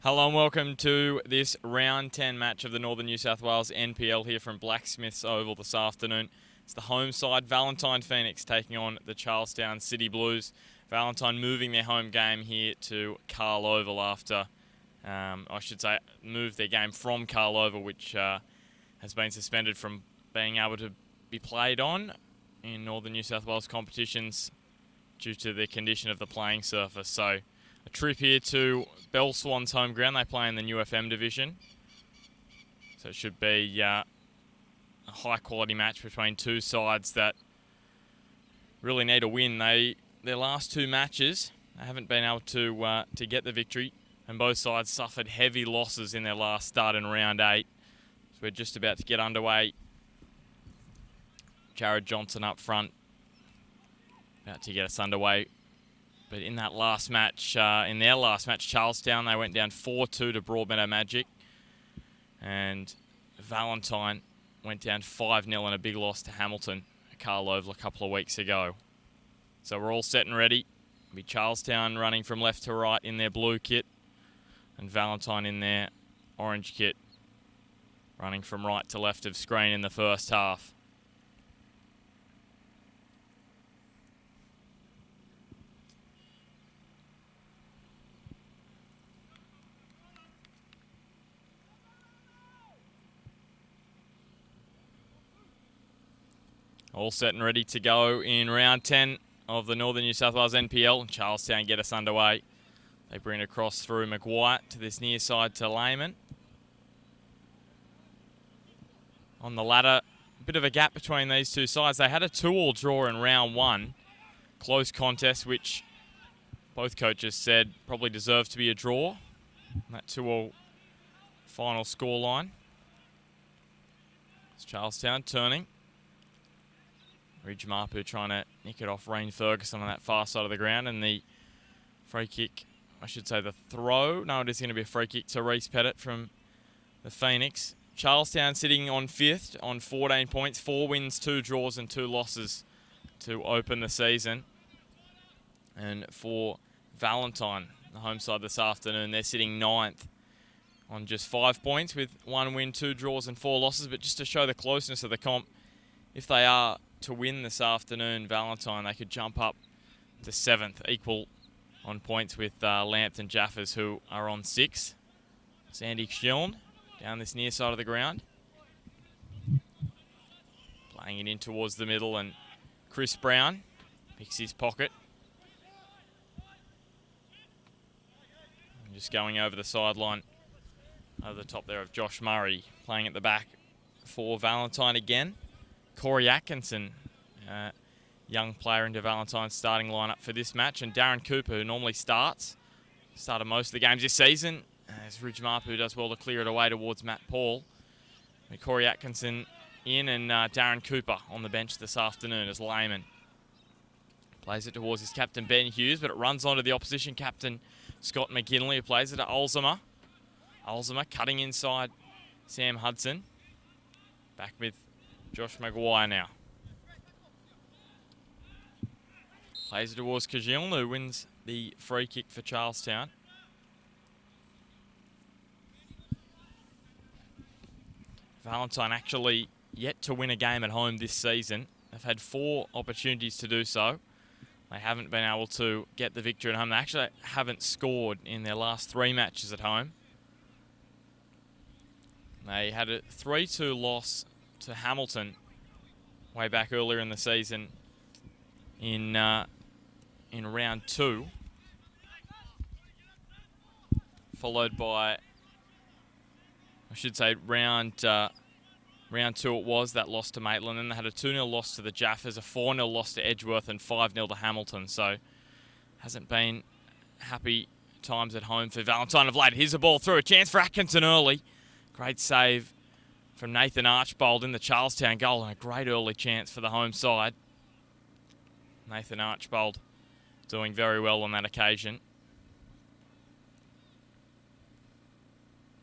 Hello and welcome to this round 10 match of the Northern New South Wales NPL here from Blacksmiths Oval this afternoon. It's the home side, Valentine Phoenix, taking on the Charlestown City Blues. Valentine moving their home game here to Carl Oval after, moved their game from Carl Oval, which has been suspended from being able to be played on in Northern New South Wales competitions due to the condition of the playing surface. So a trip here to Bell Swans home ground. They play in the New FM division. So it should be a high quality match between two sides that really need a win. Their last two matches, they haven't been able to get the victory, and both sides suffered heavy losses in their last start in round 8. So we're just about to get underway. Jared Johnson up front, about to get us underway. But in that last match, in their last match, Charlestown, they went down 4-2 to Broadmeadow Magic. And Valentine went down 5-0 in a big loss to Hamilton at Carl Oval a couple of weeks ago. So we're all set and ready. It'll be Charlestown running from left to right in their blue kit, and Valentine in their orange kit, running from right to left of screen in the first half. All set and ready to go in round 10 of the Northern New South Wales NPL. Charlestown get us underway. They bring it across through Maguire to this near side to Lehman. On the ladder, a bit of a gap between these two sides. They had a 2-2 draw in round 1. Close contest, which both coaches said probably deserved to be a draw. That 2-2 final scoreline. It's Charlestown turning. Ridge Mapu trying to nick it off Rain Ferguson on that far side of the ground, and the free kick, the throw. No, it is going to be a free kick to Reese Pettit from the Phoenix. Charlestown sitting on 5th on 14 points, 4 wins, 2 draws and 2 losses to open the season. And for Valentine, the home side this afternoon, they're sitting 9th on just 5 points with 1 win, 2 draws and 4 losses. But just to show the closeness of the comp, if they are to win this afternoon, Valentine, they could jump up to 7th, equal on points with Lambton Jaffers, who are on 6. Sandy Schiln down this near side of the ground, playing it in towards the middle, and Chris Brown picks his pocket. And just going over the sideline, over the top there of Josh Murray, playing at the back for Valentine again. Corey Atkinson, young player into Valentine's starting lineup for this match, and Darren Cooper, who normally started most of the games this season, as Ridge Mapu does well to clear it away towards Matt Paul. And Corey Atkinson in, and Darren Cooper on the bench this afternoon as Lehman plays it towards his captain Ben Hughes, but it runs onto the opposition captain Scott McGinley, who plays it to Olzema. Olzema cutting inside Sam Hudson. Back with Josh Maguire now. Plays it towards Kajiln, who wins the free kick for Charlestown. Valentine actually yet to win a game at home this season. They've had 4 opportunities to do so. They haven't been able to get the victory at home. They actually haven't scored in their last 3 matches at home. They had a 3-2 loss to Hamilton way back earlier in the season in round 2, followed by, round 2 it was, that loss to Maitland. Then they had a 2-0 loss to the Jaffers, a 4-0 loss to Edgeworth, and 5-0 to Hamilton. So hasn't been happy times at home for Valentine of late. Here's a ball through, a chance for Atkinson early. Great save from Nathan Archbold in the Charlestown goal, and a great early chance for the home side. Nathan Archbold doing very well on that occasion.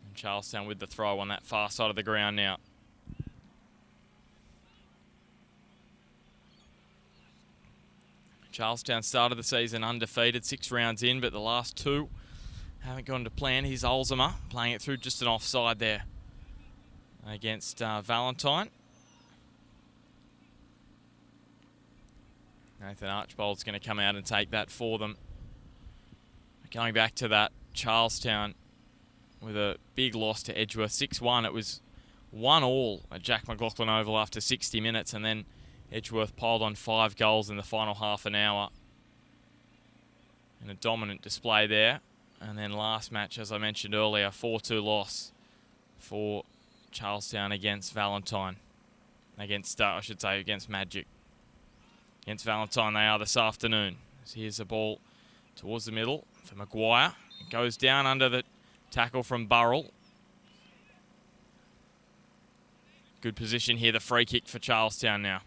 And Charlestown with the throw on that far side of the ground now. Charlestown started the season undefeated, 6 rounds in, but the last 2 haven't gone to plan. Here's Olzema playing it through, just an offside there against Valentine. Nathan Archbold's going to come out and take that for them. Going back to that Charlestown with a big loss to Edgeworth, 6-1. It was 1-1 at Jack McLaughlin Oval after 60 minutes, and then Edgeworth piled on 5 goals in the final half an hour. And a dominant display there. And then last match, as I mentioned earlier, 4-2 loss for Charlestown against Valentine. Against Magic. Against Valentine they are this afternoon. So here's the ball towards the middle for Maguire. It goes down under the tackle from Burrell. Good position here, the free kick for Charlestown now.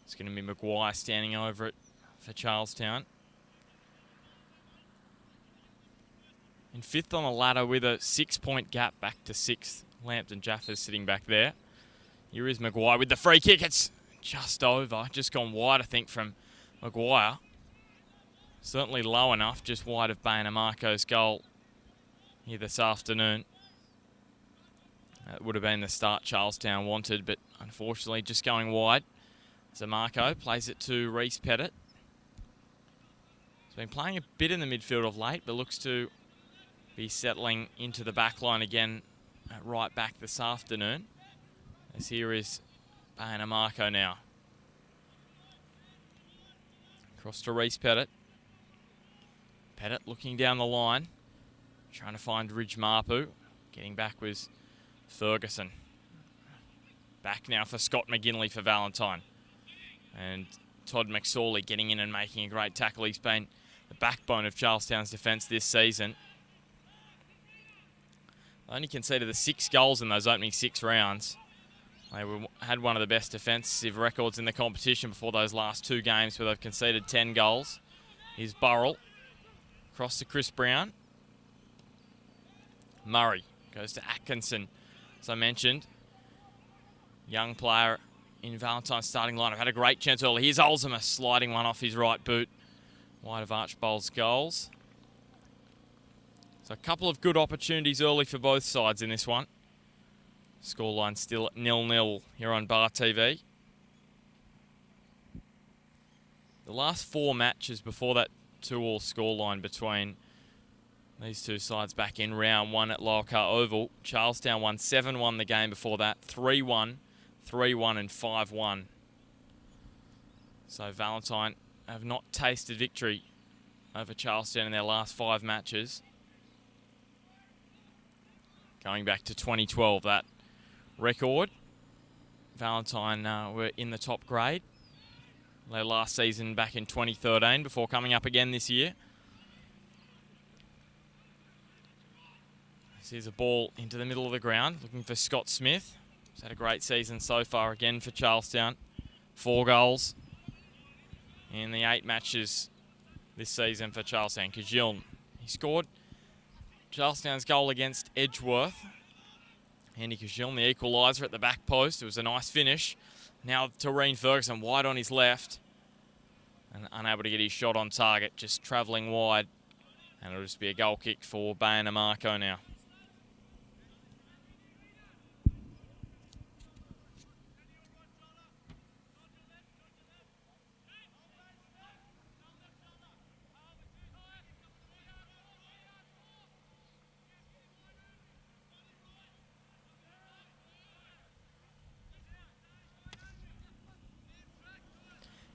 It's going to be Maguire standing over it for Charlestown. In 5th on the ladder with a 6-point gap back to 6th. Lampton Jaffers sitting back there. Here is Maguire with the free kick. It's just over. Just gone wide, I think, from Maguire. Certainly low enough, just wide of Bainamarco's goal here this afternoon. That would have been the start Charlestown wanted, but unfortunately just going wide. Zamarco plays it to Reese Pettit. He's been playing a bit in the midfield of late, but looks to be settling into the back line again at right back this afternoon. As here is Bainamarco now. Across to Reese Pettit. Pettit looking down the line, trying to find Ridge Marpu. Getting back was Ferguson. Back now for Scott McGinley for Valentine. And Todd McSorley getting in and making a great tackle. He's been the backbone of Charlestown's defence this season. They only conceded the 6 goals in those opening 6 rounds. They had one of the best defensive records in the competition before those last 2 games where they've conceded 10 goals. Here's Burrell. Across to Chris Brown. Murray goes to Atkinson. As I mentioned, young player in Valentine's starting lineup. Had a great chance early. Here's Olzema sliding one off his right boot. Wide of Archbold's goals. So a couple of good opportunities early for both sides in this one. Scoreline still at 0-0 here on Bar TV. The last 4 matches before that 2-2 scoreline between these two sides back in round 1 at Lower Car Oval. Charlestown won 7-1 the game before that. 3-1, 3-1 and 5-1. So Valentine have not tasted victory over Charlestown in their last 5 matches. Going back to 2012, that record. Valentine were in the top grade. Their last season back in 2013 before coming up again this year. Here's a ball into the middle of the ground, looking for Scott Smith. He's had a great season so far again for Charlestown. 4 goals in the 8 matches this season for Charlestown. Kajiln, he scored Charlestown's goal against Edgeworth. Andy Kajiln, the equaliser at the back post. It was a nice finish. Now Tareen Ferguson wide on his left and unable to get his shot on target, just travelling wide. And it'll just be a goal kick for Bainamarco now.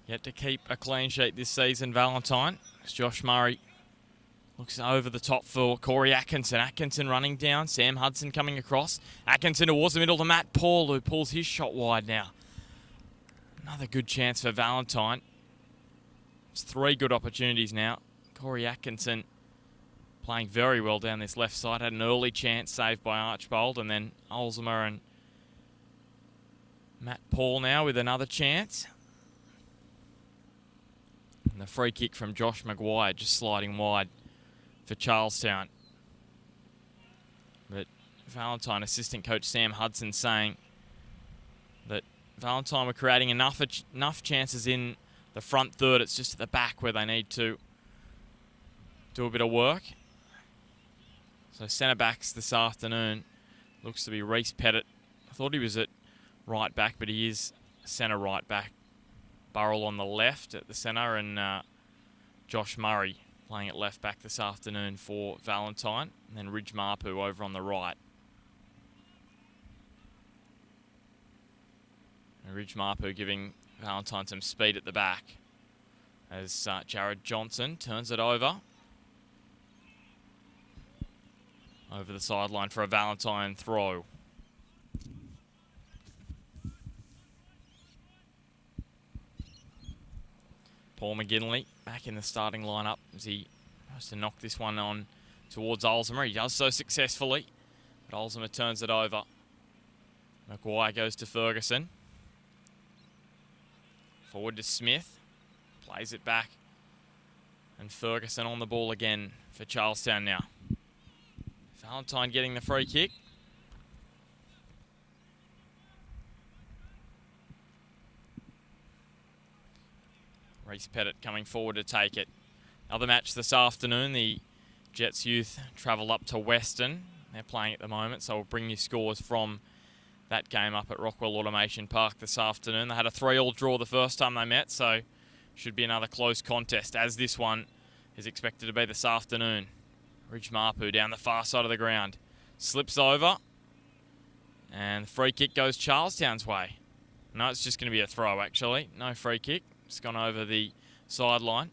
Yet to keep a clean sheet this season, Valentine. As Josh Murray looks over the top for Corey Atkinson. Atkinson running down. Sam Hudson coming across. Atkinson towards the middle to Matt Paul, who pulls his shot wide now. Another good chance for Valentine. It's 3 good opportunities now. Corey Atkinson playing very well down this left side. Had an early chance saved by Archbold, and then Olzema and Matt Paul now with another chance. And the free kick from Josh Maguire just sliding wide for Charlestown. Valentine assistant coach Sam Hudson saying that Valentine were creating enough chances in the front third. It's just at the back where they need to do a bit of work. So centre backs this afternoon looks to be Reece Pettit. I thought he was at right back, but he is centre right back. Burrell on the left at the centre, and Josh Murray playing at left back this afternoon for Valentine, and then Ridge Marpu over on the right. And Ridge Marpu giving Valentine some speed at the back as Jared Johnson turns it over the sideline for a Valentine throw. Paul McGinley back in the starting lineup as he tries to knock this one on towards Olsema. He does so successfully, but Olsema turns it over. Maguire goes to Ferguson. Forward to Smith. Plays it back. And Ferguson on the ball again for Charlestown now. Valentine getting the free kick. Reece Pettit coming forward to take it. Another match this afternoon. The Jets youth travel up to Western. They're playing at the moment, so we'll bring you scores from that game up at Rockwell Automation Park this afternoon. They had a 3-3 draw the first time they met, so should be another close contest, as this one is expected to be this afternoon. Ridge Marpu down the far side of the ground. Slips over, and the free kick goes Charlestown's way. No, it's just going to be a throw, actually. No free kick. It's gone over the sideline.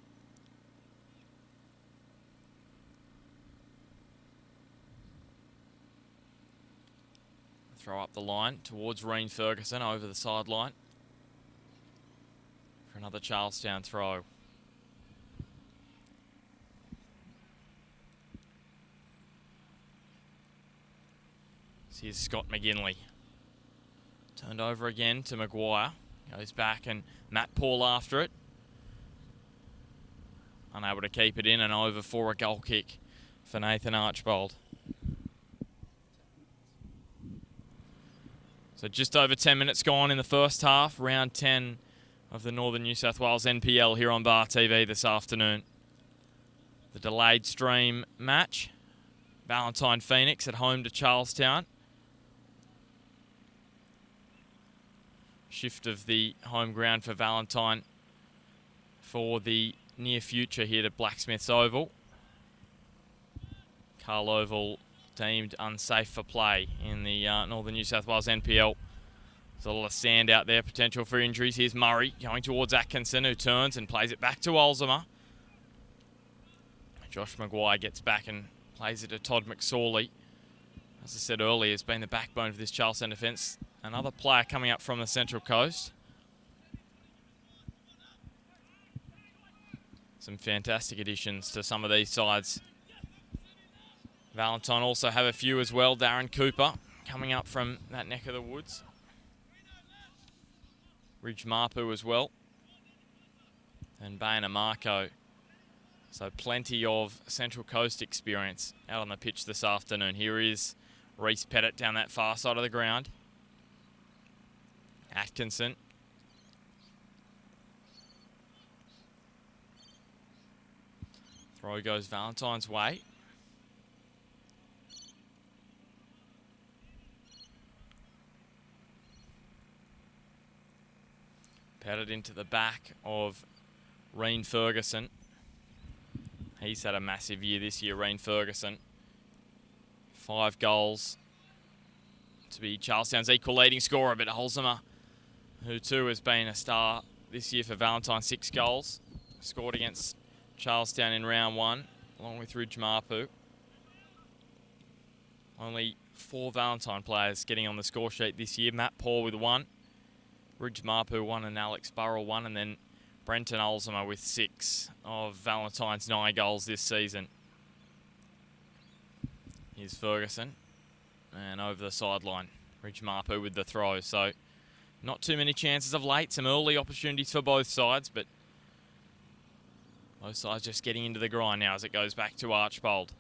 Throw up the line towards Reen Ferguson over the sideline for another Charlestown throw. Here's Scott McGinley. Turned over again to Maguire. Goes back and Matt Paul after it. Unable to keep it in, and over for a goal kick for Nathan Archbold. So just over 10 minutes gone in the first half. Round 10 of the Northern New South Wales NPL here on Bar TV this afternoon. The delayed stream match. Valentine Phoenix at home to Charlestown. Shift of the home ground for Valentine for the near future here to Blacksmiths Oval. Carl Oval deemed unsafe for play in the Northern New South Wales NPL. There's a lot of sand out there, potential for injuries. Here's Murray going towards Atkinson, who turns and plays it back to Olsema. Josh Maguire gets back and plays it to Todd McSorley. As I said earlier, has been the backbone of this Charlestown defence. Another player coming up from the Central Coast. Some fantastic additions to some of these sides. Valentine also have a few as well. Darren Cooper coming up from that neck of the woods. Ridge Marpu as well. And Bayana Marco. So plenty of Central Coast experience out on the pitch this afternoon. Here is Reece Pettit down that far side of the ground. Atkinson. Throw goes Valentine's way. Pettit into the back of Reen Ferguson. He's had a massive year this year, Reen Ferguson. 5 goals to be Charlestown's equal leading scorer, but Olsema, who too has been a star this year for Valentine, 6 goals. Scored against Charlestown in round 1, along with Ridge Marpu. Only 4 Valentine players getting on the score sheet this year. Matt Paul with 1, Ridge Marpu 1, and Alex Burrell 1, and then Brenton Olsema with 6 of Valentine's 9 goals this season. Here's Ferguson, and over the sideline, Ridge Marpu with the throw. So not too many chances of late, some early opportunities for both sides, but both sides just getting into the grind now as it goes back to Archbold.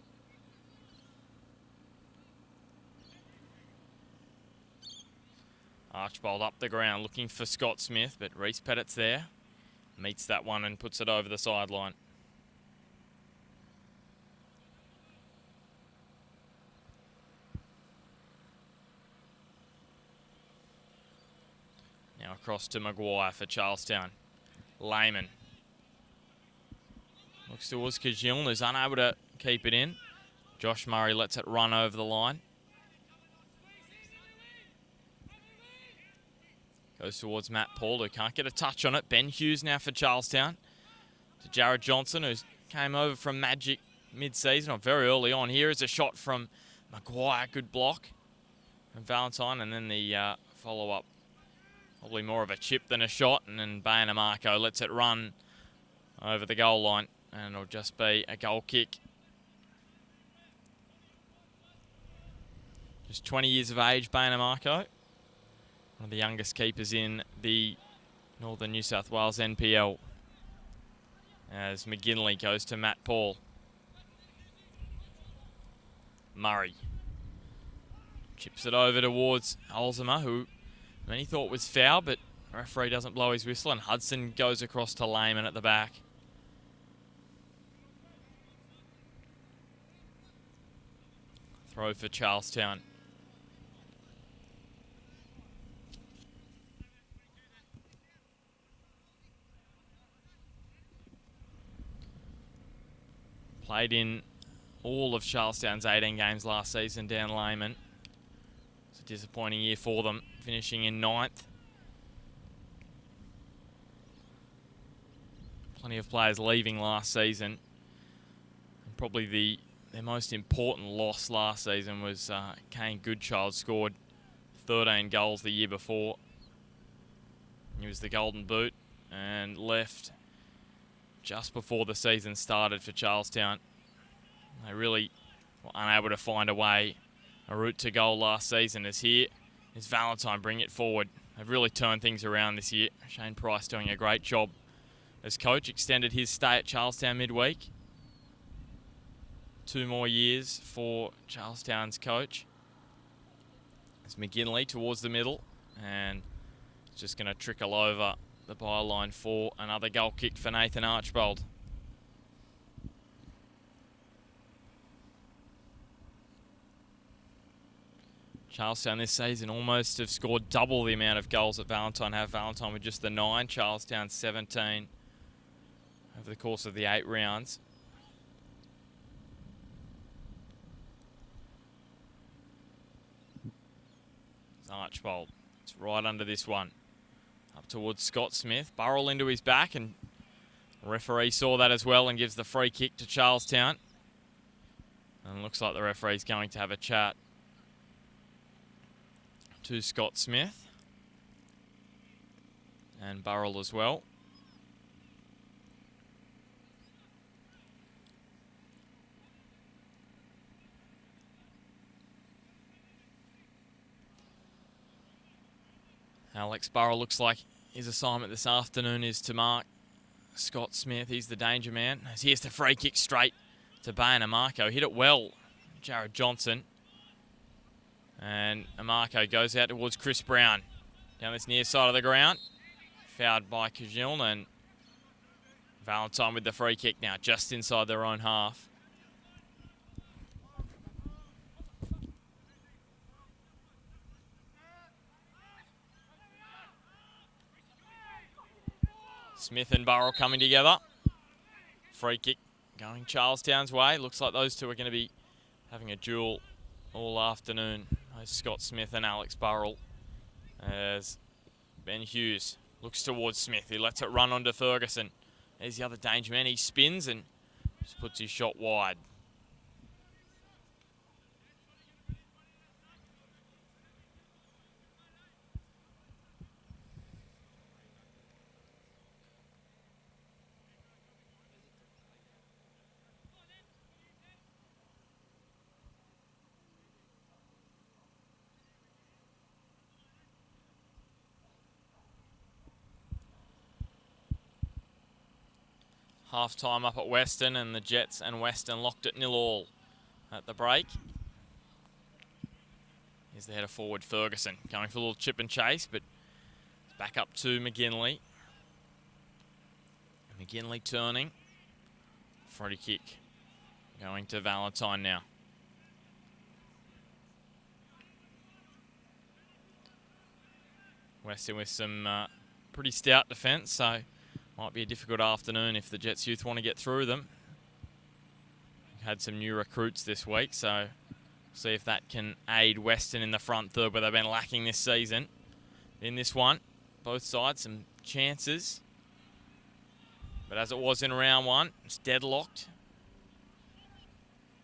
Archbold up the ground looking for Scott Smith, but Reese Pettit's there. Meets that one and puts it over the sideline. Now across to Maguire for Charlestown. Lehman. Looks towards Kajiln, who's unable to keep it in. Josh Murray lets it run over the line. Goes towards Matt Paul, who can't get a touch on it. Ben Hughes now for Charlestown. To Jared Johnson, who came over from Magic mid-season, or very early on. Here is a shot from Maguire. Good block from Valentine, and then the follow-up. Probably more of a chip than a shot, and then Bayanamako lets it run over the goal line, and it'll just be a goal kick. Just 20 years of age, Bayanamako. One of the youngest keepers in the Northern New South Wales NPL. As McGinley goes to Matt Paul. Murray chips it over towards Olzema, who many thought was foul, but the referee doesn't blow his whistle, and Hudson goes across to Lehman at the back. Throw for Charlestown. Played in all of Charlestown's 18 games last season, Dan Lehman. It's a disappointing year for them, finishing in 9th. Plenty of players leaving last season. And probably their most important loss last season was Kane Goodchild. Scored 13 goals the year before. He was the Golden Boot and left just before the season started for Charlestown. They really were unable to find a route to goal last season. As here is Valentine bring it forward. They've really turned things around this year. Shane Price doing a great job as coach. Extended his stay at Charlestown midweek. 2 more years for Charlestown's coach. It's McGinley towards the middle, and it's just going to trickle over the byline for another goal kick for Nathan Archbold. Charlestown this season almost have scored double the amount of goals that Valentine have. Valentine with just the 9, Charlestown 17 over the course of the 8 rounds. It's Archbold. It's right under this one. Up towards Scott Smith. Burrell into his back, and the referee saw that as well and gives the free kick to Charlestown. And it looks like the referee's going to have a chat to Scott Smith and Burrell as well. Alex Burrell looks like his assignment this afternoon is to mark Scott Smith. He's the danger man. As here's the free kick straight to Bayanamako. Hit it well, Jared Johnson. And Amarco goes out towards Chris Brown. Down this near side of the ground. Fouled by Kajiln, and Valentine with the free kick now, just inside their own half. Smith and Burrell coming together. Free kick going Charlestown's way. Looks like those two are going to be having a duel all afternoon. Scott Smith and Alex Burrell. As Ben Hughes looks towards Smith. He lets it run onto Ferguson. There's the other danger man. He spins and just puts his shot wide. Half-time up at Western, and the Jets and Western locked at 0-0 at the break. Here's the header forward, Ferguson, going for a little chip and chase, but back up to McGinley. McGinley turning. Free kick going to Valentine now. Western with some pretty stout defence, so might be a difficult afternoon if the Jets youth want to get through them. Had some new recruits this week, so see if that can aid Western in the front third, where they've been lacking this season. In this one, both sides some chances, but as it was in round one, it's deadlocked.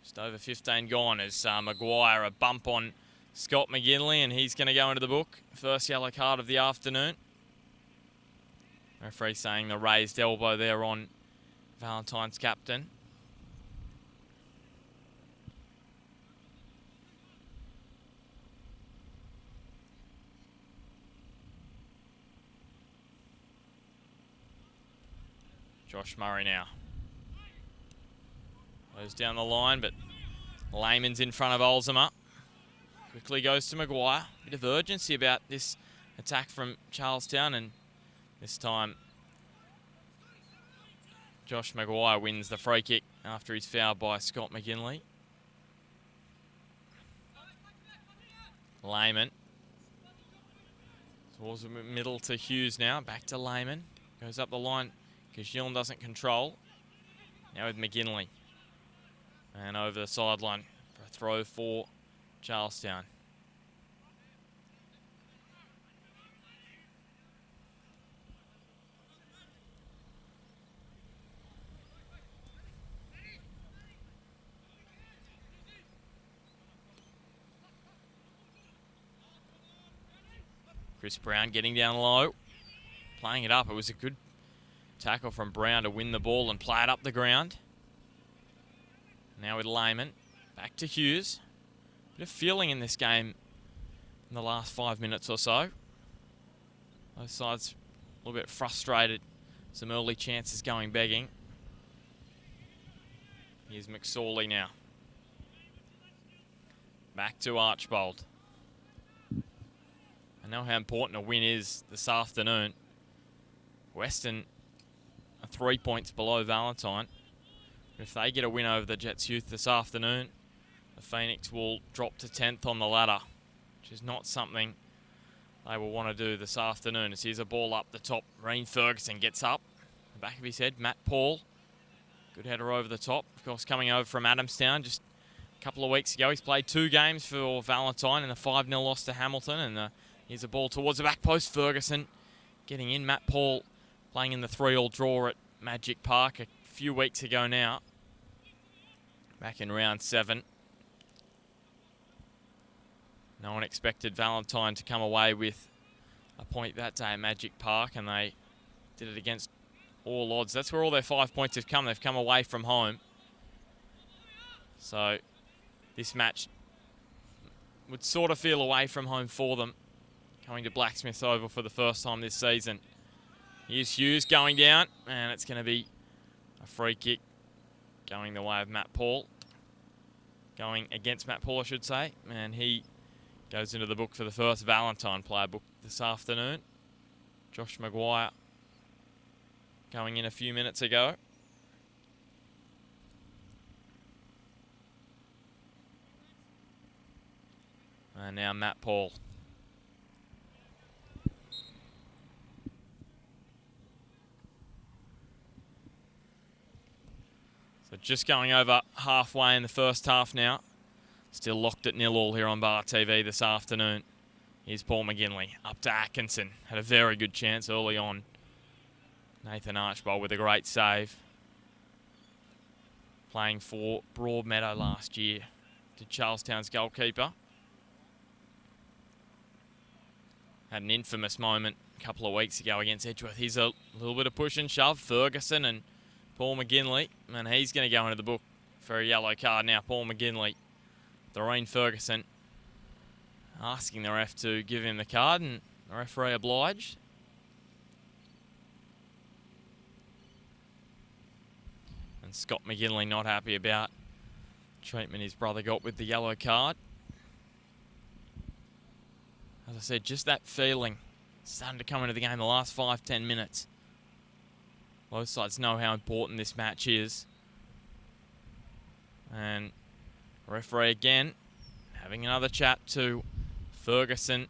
Just over 15 gone as Maguire a bump on Scott McGinley, and he's going to go into the book. First yellow card of the afternoon. Referee saying the raised elbow there on Valentine's captain. Josh Murray now. Goes down the line, but Lehman's in front of Olzema. Quickly goes to Maguire. Bit of urgency about this attack from Charlestown, and this time Josh Maguire wins the free kick after he's fouled by Scott McGinley. Lehman. Towards the middle to Hughes now. Back to Lehman. Goes up the line. Kajilin doesn't control. Now with McGinley. And over the sideline for a throw for Charlestown. Chris Brown getting down low. Playing it up. It was a good tackle from Brown to win the ball and play it up the ground. Now with Lehman. Back to Hughes. Bit of feeling in this game in the last 5 minutes or so. Both sides a little bit frustrated. Some early chances going begging. Here's McSorley now. Back to Archbold. I know how important a win is this afternoon. Western are 3 points below Valentine. If they get a win over the Jets youth this afternoon, the Phoenix will drop to 10th on the ladder, which is not something they will want to do this afternoon. As here's a ball up the top. Reen Ferguson gets up. The back of his head, Matt Paul. Good header over the top. Of course, coming over from Adamstown just a couple of weeks ago. He's played 2 games for Valentine in the 5-0 loss to Hamilton. And here's a ball towards the back post. Ferguson getting in. Matt Paul playing in the 3-3 draw at Magic Park a few weeks ago now. Back in round 7. No one expected Valentine to come away with a point that day at Magic Park, and they did it against all odds. That's where all their 5 points have come. They've come away from home. So this match would sort of feel away from home for them, coming to Blacksmith's Oval for the first time this season. Here's Hughes going down, and it's going to be a free kick going the way of Matt Paul. Going against Matt Paul, I should say. And he goes into the book for the first Valentine player book this afternoon. Josh Maguire going in a few minutes ago. And now Matt Paul. So just going over halfway in the first half now. Still locked at 0-0 here on Bar TV this afternoon. Here's Paul McGinley up to Atkinson. Had a very good chance early on. Nathan Archbold with a great save. Playing for Broadmeadow last year. To Charlestown's goalkeeper. Had an infamous moment a couple of weeks ago against Edgeworth. Here's a little bit of push and shove. Ferguson and Paul McGinley. And he's going to go into the book for a yellow card now. Paul McGinley. Doreen Ferguson asking the ref to give him the card, and the referee obliged. And Scott McGinley not happy about treatment his brother got with the yellow card. As I said, just that feeling starting to come into the game the last 5-10 minutes. Both sides know how important this match is. And referee again having another chat to Ferguson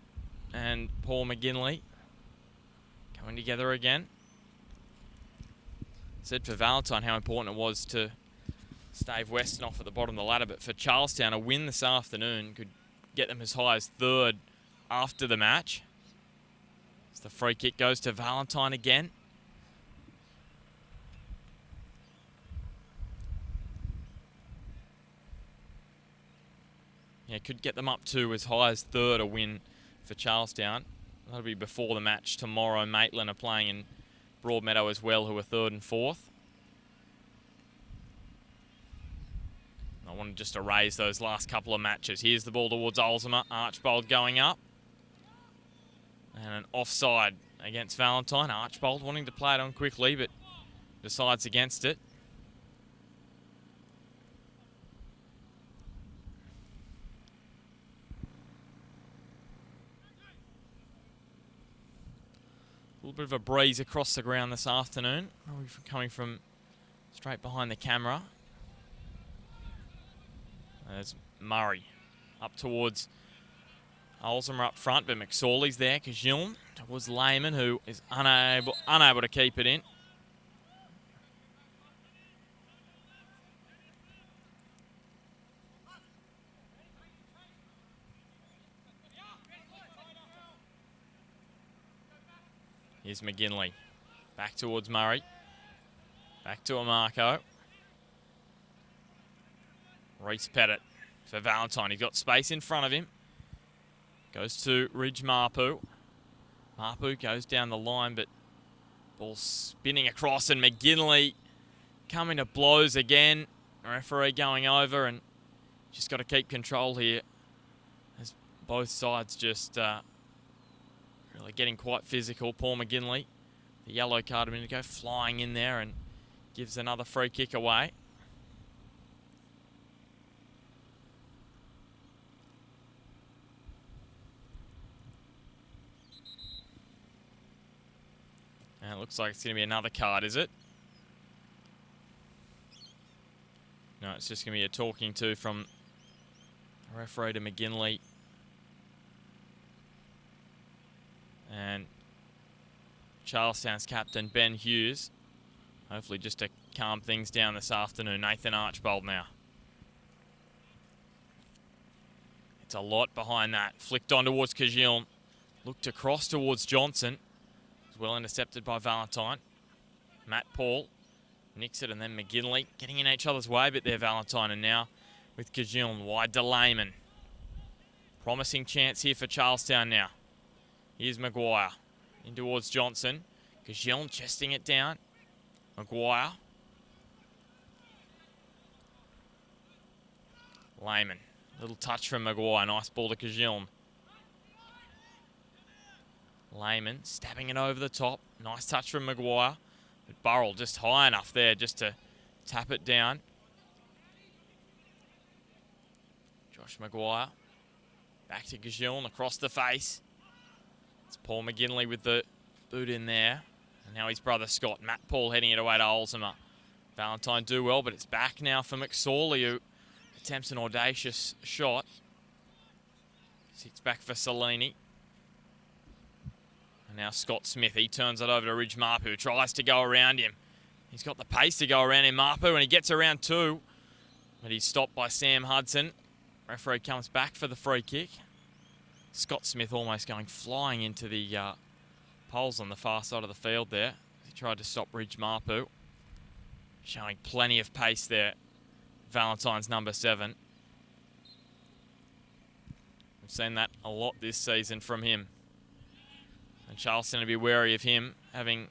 and Paul McGinley. Coming together again. Said for Valentine how important it was to stave Western off at the bottom of the ladder, but for Charlestown, a win this afternoon could get them as high as third after the match. As the free kick goes to Valentine again. Yeah, could get them up to as high as third, a win for Charlestown. That'll be before the match tomorrow. Maitland are playing in Broadmeadow as well, who are third and fourth. I wanted just to raise those last couple of matches. Here's the ball towards Olsema. Archbold going up. And an offside against Valentine. Archbold wanting to play it on quickly, but decides against it. A little bit of a breeze across the ground this afternoon. Coming from straight behind the camera. There's Murray up towards Olsema up front, but McSorley's there. Kajiln towards Lehman, who is unable to keep it in. Here's McGinley. Back towards Murray. Back to Amarco. Reese Pettit for Valentine. He's got space in front of him. Goes to Ridge Mapu. Mapu goes down the line, but ball spinning across, and McGinley coming to blows again. Referee going over, and just got to keep control here as both sides just really getting quite physical. Paul McGinley, the yellow card a minute ago, flying in there and gives another free kick away. And it looks like it's going to be another card, is it? No, it's just going to be a talking to from referee to McGinley. And Charlestown's captain, Ben Hughes. Hopefully just to calm things down this afternoon. Nathan Archbold now. It's a lot behind that. Flicked on towards Kajiln. Looked across towards Johnson. Was well intercepted by Valentine. Matt Paul nicks it, and then McGinley getting in each other's way, but they're Valentine, and now with Kajiln wide to Lehman. Promising chance here for Charlestown now. Here's Maguire in towards Johnson. Kajiln chesting it down. Maguire. Lehman. Little touch from Maguire. Nice ball to Kajiln. Lehman stabbing it over the top. Nice touch from Maguire. But Burrell just high enough there just to tap it down. Josh Maguire. Back to Kajiln across the face. It's Paul McGinley with the boot in there. And now his brother Scott. Matt Paul heading it away to Olsema. Valentine do well, but it's back now for McSorley, who attempts an audacious shot. Sits back for Salini. And now Scott Smith. He turns it over to Ridge Mapu, who tries to go around him. He's got the pace to go around him, Mapu, and he gets around two. But he's stopped by Sam Hudson. Referee comes back for the free kick. Scott Smith almost going flying into the poles on the far side of the field there. He tried to stop Ridge Mapu. Showing plenty of pace there. Valentine's number 7. We've seen that a lot this season from him. And Charleston to be wary of him, having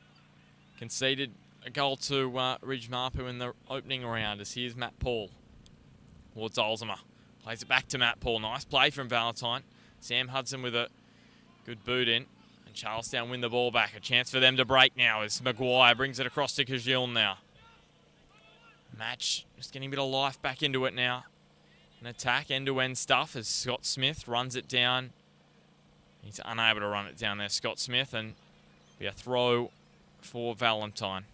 conceded a goal to Ridge Mapu in the opening round. As here's Matt Paul towards Olsema. Plays it back to Matt Paul. Nice play from Valentine. Sam Hudson with a good boot in. And Charlestown win the ball back. A chance for them to break now as Maguire brings it across to Kajiln now. Match just getting a bit of life back into it now. An attack, end-to-end stuff as Scott Smith runs it down He's unable to run it down there, Scott Smith, and be a throw for Valentine.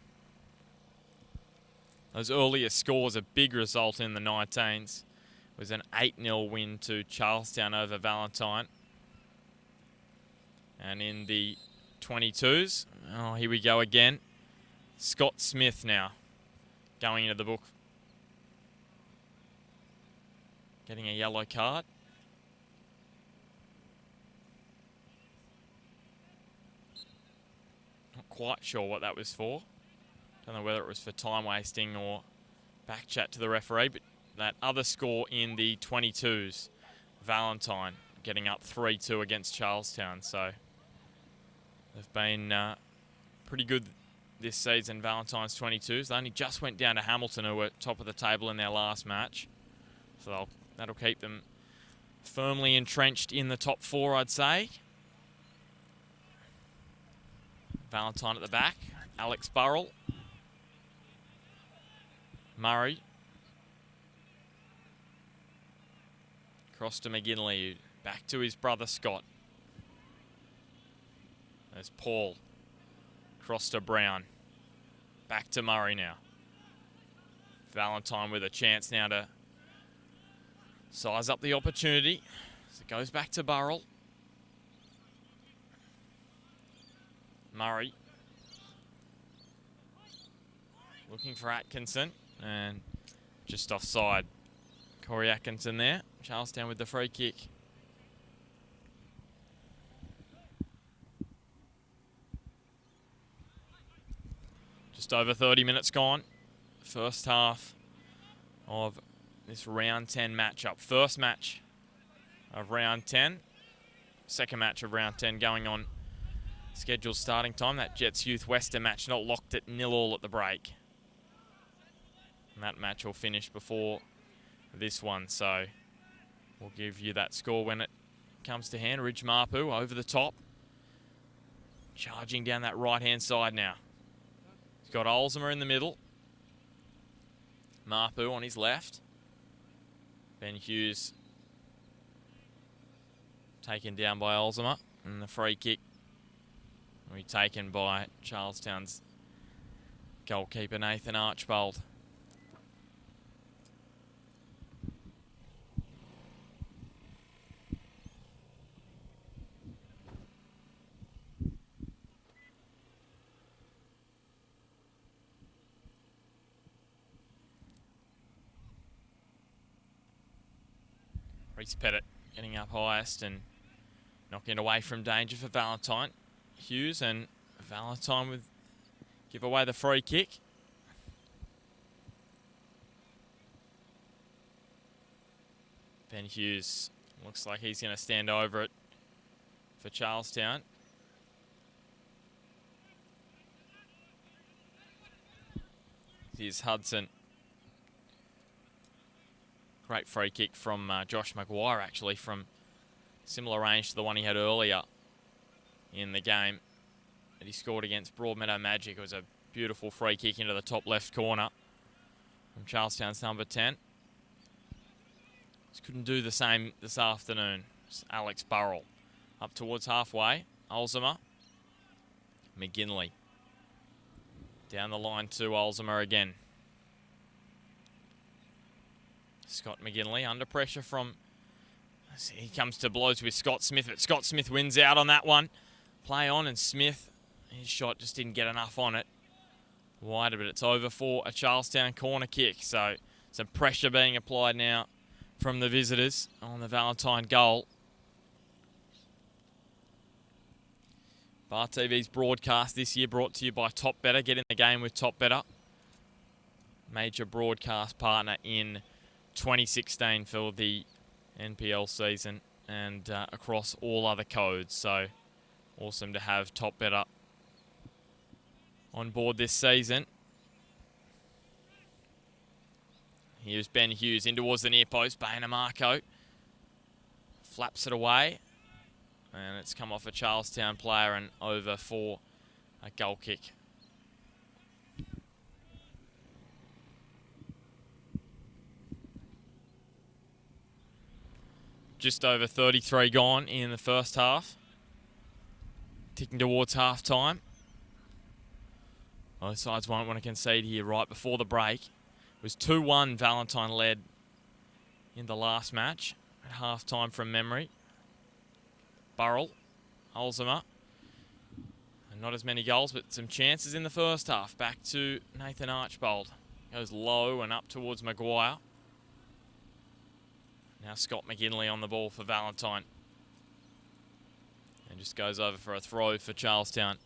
Those earlier scores, a big result in the 19s, was an 8-0 win to Charlestown over Valentine. And in the 22s, oh, here we go again. Scott Smith now going into the book. Getting a yellow card. Not quite sure what that was for. Don't know whether it was for time wasting or back chat to the referee, but that other score in the 22s, Valentine getting up 3-2 against Charlestown. So they've been pretty good this season, Valentine's 22s. They only just went down to Hamilton, who were top of the table in their last match. So that'll keep them firmly entrenched in the top 4, I'd say. Valentine at the back. Alex Burrell. Murray. Cross to McGinley. Back to his brother Scott. There's Paul. Cross to Brown. Back to Murray now. Valentine with a chance now to size up the opportunity. So it goes back to Burrell. Murray. Looking for Atkinson. And just offside. Corey Atkinson there. Charlestown with the free kick. Just over 30 minutes gone. First half of this round 10 matchup. First match of round 10. Second match of round 10 going on scheduled starting time. That Jets Youth Western match not locked at 0-0 at the break. And that match will finish before this one. So we'll give you that score when it comes to hand. Ridge Mapu over the top. Charging down that right-hand side now. He's got Olsmer in the middle. Mapu on his left. Ben Hughes taken down by Olsmer. And the free kick will be taken by Charlestown's goalkeeper Nathan Archbold. Reese Pettit getting up highest and knocking it away from danger for Valentine. Hughes, and Valentine with give away the free kick. Ben Hughes looks like he's going to stand over it for Charlestown. Here's Hudson. Great free kick from Josh Maguire, actually, from similar range to the one he had earlier in the game that he scored against Broadmeadow Magic. It was a beautiful free kick into the top left corner from Charlestown's number 10. Just couldn't do the same this afternoon. It's Alex Burrell up towards halfway. Olsmer. McGinley. Down the line to Olsmer again. Scott McGinley under pressure from... He comes to blows with Scott Smith, but Scott Smith wins out on that one. Play on, and Smith, his shot just didn't get enough on it. Wider, but it's over for a Charlestown corner kick. So some pressure being applied now from the visitors on the Valentine goal. Bar TV's broadcast this year brought to you by Top Better. Get in the game with Top Better. Major broadcast partner in 2016 for the NPL season and across all other codes. So awesome to have Top Better on board this season. Here's Ben Hughes in towards the near post. Baina Marco flaps it away. And it's come off a Charlestown player and over for a goal kick. Just over 33 gone in the first half. ticking towards half-time. Both sides won't want to concede here right before the break. It was 2-1 Valentine led in the last match at half-time from memory. Burrell holds them up. And not as many goals, but some chances in the first half. Back to Nathan Archbold. Goes low and up towards Maguire. Now Scott McGinley on the ball for Valentine. And just goes over for a throw for Charlestown.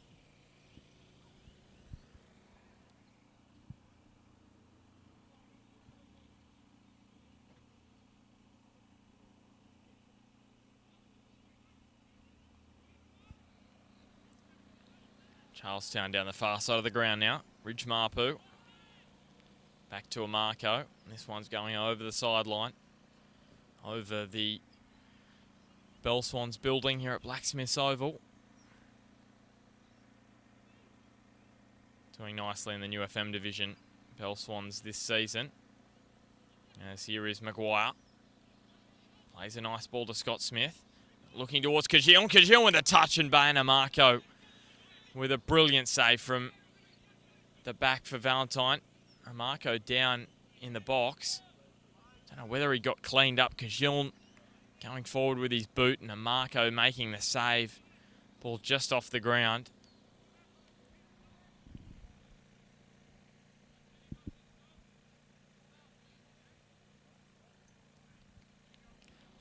Charlestown down the far side of the ground now. Ridge Marpu. Back to a Marco. This one's going over the sideline. Over the Bell Swans building here at Blacksmiths Oval. Doing nicely in the New FM division, Bell Swans this season. As here is Maguire. Plays a nice ball to Scott Smith. Looking towards Kajil. Kajil with a touch and Bainer Marco with a brilliant save from the back for Valentine. Marco down in the box. Don't know whether he got cleaned up. Kajil going forward with his boot and Marco making the save. Ball just off the ground.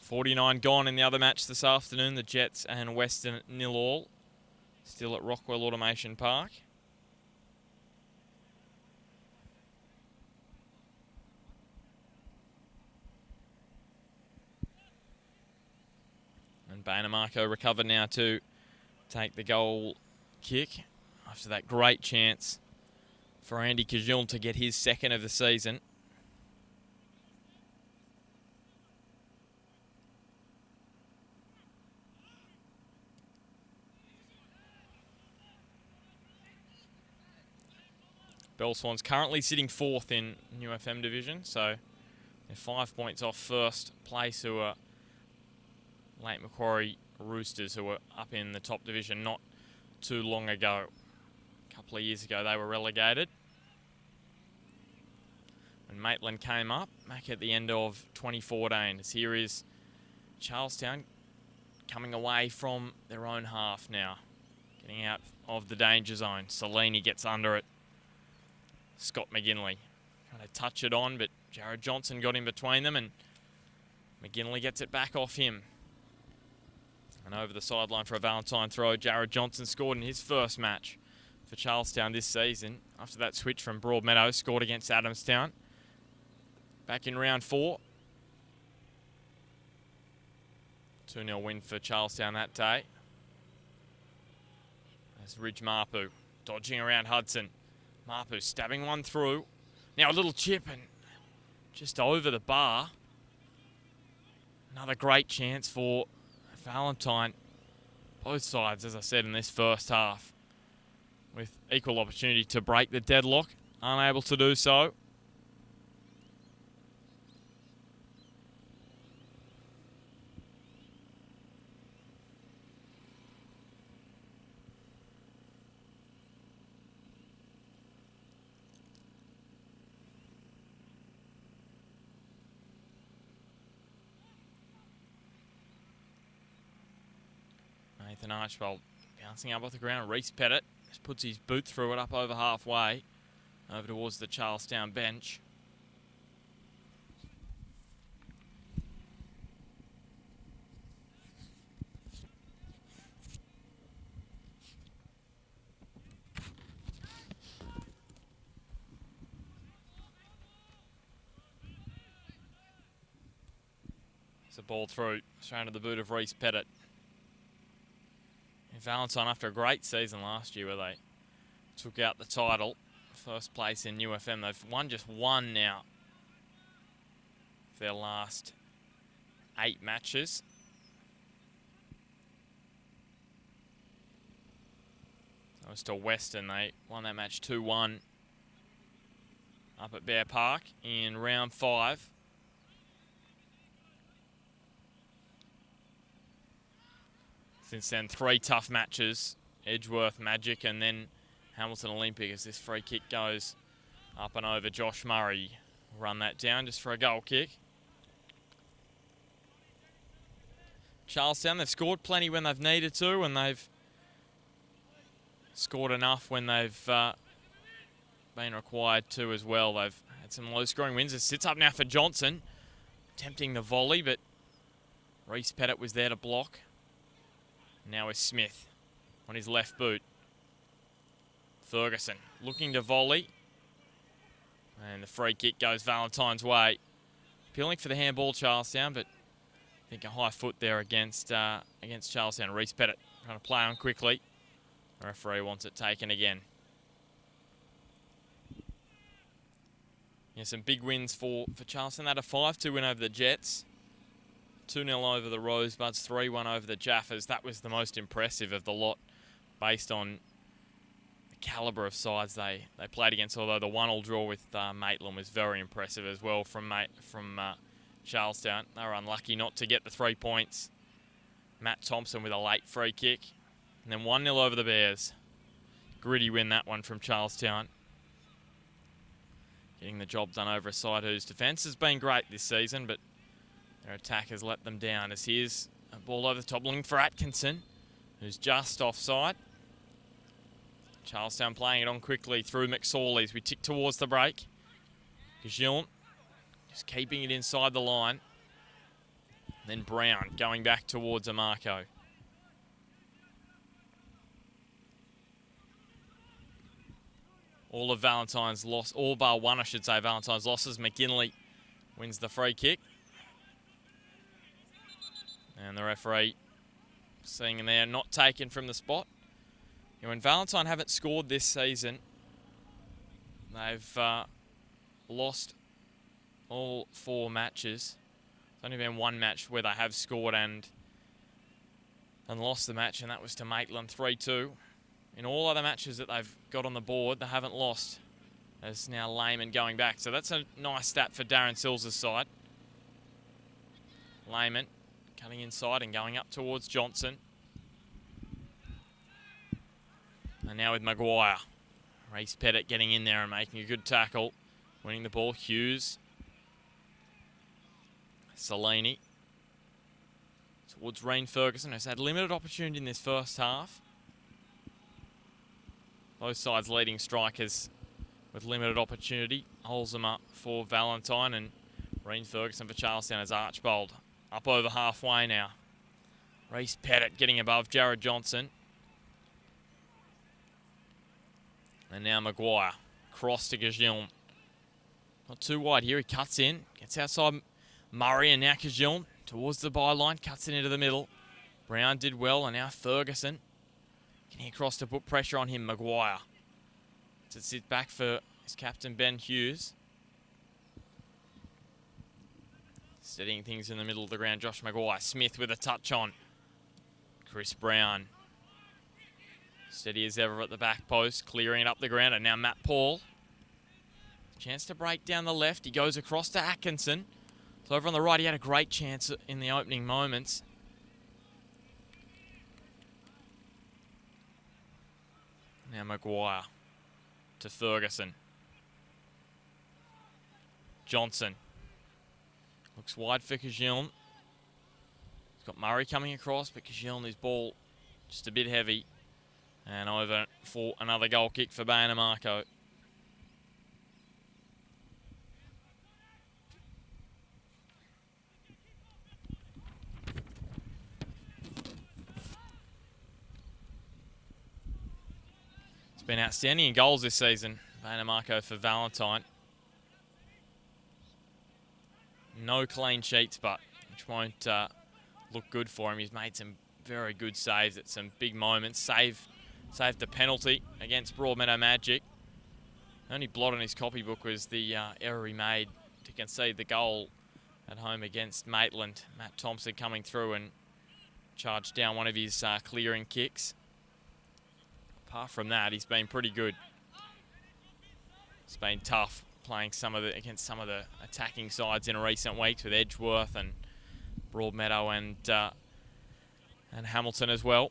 .49 gone in the other match this afternoon. The Jets and Western 0-0. Still at Rockwell Automation Park. And Bainer Marco recovered now to take the goal kick after that great chance for Andy Kajil to get his second of the season. Bell Swans currently sitting fourth in New FM division, so they're 5 points off first place, who are Lake Macquarie Roosters, who were up in the top division not too long ago. A couple of years ago they were relegated. And Maitland came up back at the end of 2014. As here is Charlestown coming away from their own half now. Getting out of the danger zone. Salini gets under it. Scott McGinley trying to touch it on, but Jared Johnson got in between them and McGinley gets it back off him. And over the sideline for a Valentine throw. Jared Johnson scored in his first match for Charlestown this season. After that switch from Broadmeadows, scored against Adamstown. Back in round 4. 2-0 win for Charlestown that day. There's Ridge Marpu dodging around Hudson. Marpu stabbing one through. Now a little chip and just over the bar. Another great chance for Valentine. Both sides, as I said, in this first half, with equal opportunity to break the deadlock. Unable to do so. Nathan Archbold bouncing up off the ground. Reese Pettit just puts his boot through it up over halfway, over towards the Charlestown bench. It's a ball through, straight into the boot of Reese Pettit. Valentine, after a great season last year where they took out the title, first place in New FM, they've won just one now of their last 8 matches. That was to Western. They won that match 2-1 up at Bear Park in round 5. Since then, 3 tough matches Edgeworth Magic and then Hamilton Olympic as this free kick goes up and over. Josh Murray run that down just for a goal kick. Charlestown, they've scored plenty when they've needed to, and they've scored enough when they've been required to as well. They've had some low-scoring wins. It sits up now for Johnson, attempting the volley, but Reese Pettit was there to block. Now is Smith on his left boot. Ferguson looking to volley, and the free kick goes Valentine's way. Appealing for the handball, Charlestown, but I think a high foot there against Charlestown. Reese Pettit trying to play on quickly. The referee wants it taken again. Yeah, some big wins for Charlestown. They had a 5-2 win over the Jets. 2-0 over the Rosebuds, 3-1 over the Jaffas. That was the most impressive of the lot based on the calibre of sides they played against, although the 1-1 draw with Maitland was very impressive as well from Charlestown. They were unlucky not to get the 3 points. Matt Thompson with a late free kick. And then 1-0 over the Bears. Gritty win that one from Charlestown. Getting the job done over a side whose defence has been great this season, but their attack has let them down. As here's a ball over the top, looking for Atkinson, who's just offside. Charlestown playing it on quickly through McSorley as we tick towards the break. Gagillon just keeping it inside the line. Then Brown going back towards Amarco. All of Valentine's loss, all bar one, I should say, Valentine's losses. McGinley wins the free kick. And the referee seeing him there, not taken from the spot. You know, when Valentine haven't scored this season, they've lost all 4 matches. There's only been 1 match where they have scored and lost the match, and that was to Maitland 3-2. In all other matches that they've got on the board, they haven't lost. There's now Lehman going back. So that's a nice stat for Darren Sills' side. Lehman cutting inside and going up towards Johnson. And now with Maguire. Reese Pettit getting in there and making a good tackle. Winning the ball. Hughes. Salini. Towards Reen Ferguson, who's had limited opportunity in this first half. Both sides leading strikers with limited opportunity. Holds them up for Valentine, and Reen Ferguson for Charlestown as Archbold. Up over halfway now. Reese Pettit getting above Jared Johnson. And now Maguire. Cross to Gagillon. Not too wide here. He cuts in. Gets outside Murray, and now Gagillon towards the byline. Cuts it into the middle. Brown did well, and now Ferguson. Getting across to put pressure on him, Maguire. To sit back for his captain, Ben Hughes. Steadying things in the middle of the ground, Josh Maguire. Smith with a touch on. Chris Brown. Steady as ever at the back post, clearing it up the ground, and now Matt Paul. Chance to break down the left. He goes across to Atkinson. So over on the right, he had a great chance in the opening moments. Now Maguire to Ferguson. Johnson. Looks wide for Gagillon. He's got Murray coming across, but Gagillon, his ball just a bit heavy. And over for another goal kick for Bayan Amarco. It's been outstanding in goals this season, Bayan Amarco for Valentine. No clean sheets, but which won't look good for him. He's made some very good saves at some big moments. Saved the penalty against Broadmeadow Magic. The only blot on his copybook was the error he made to concede the goal at home against Maitland. Matt Thompson coming through and charged down one of his clearing kicks. Apart from that, he's been pretty good. It's been tough playing against some of the attacking sides in recent weeks with Edgeworth and Broadmeadow and Hamilton as well.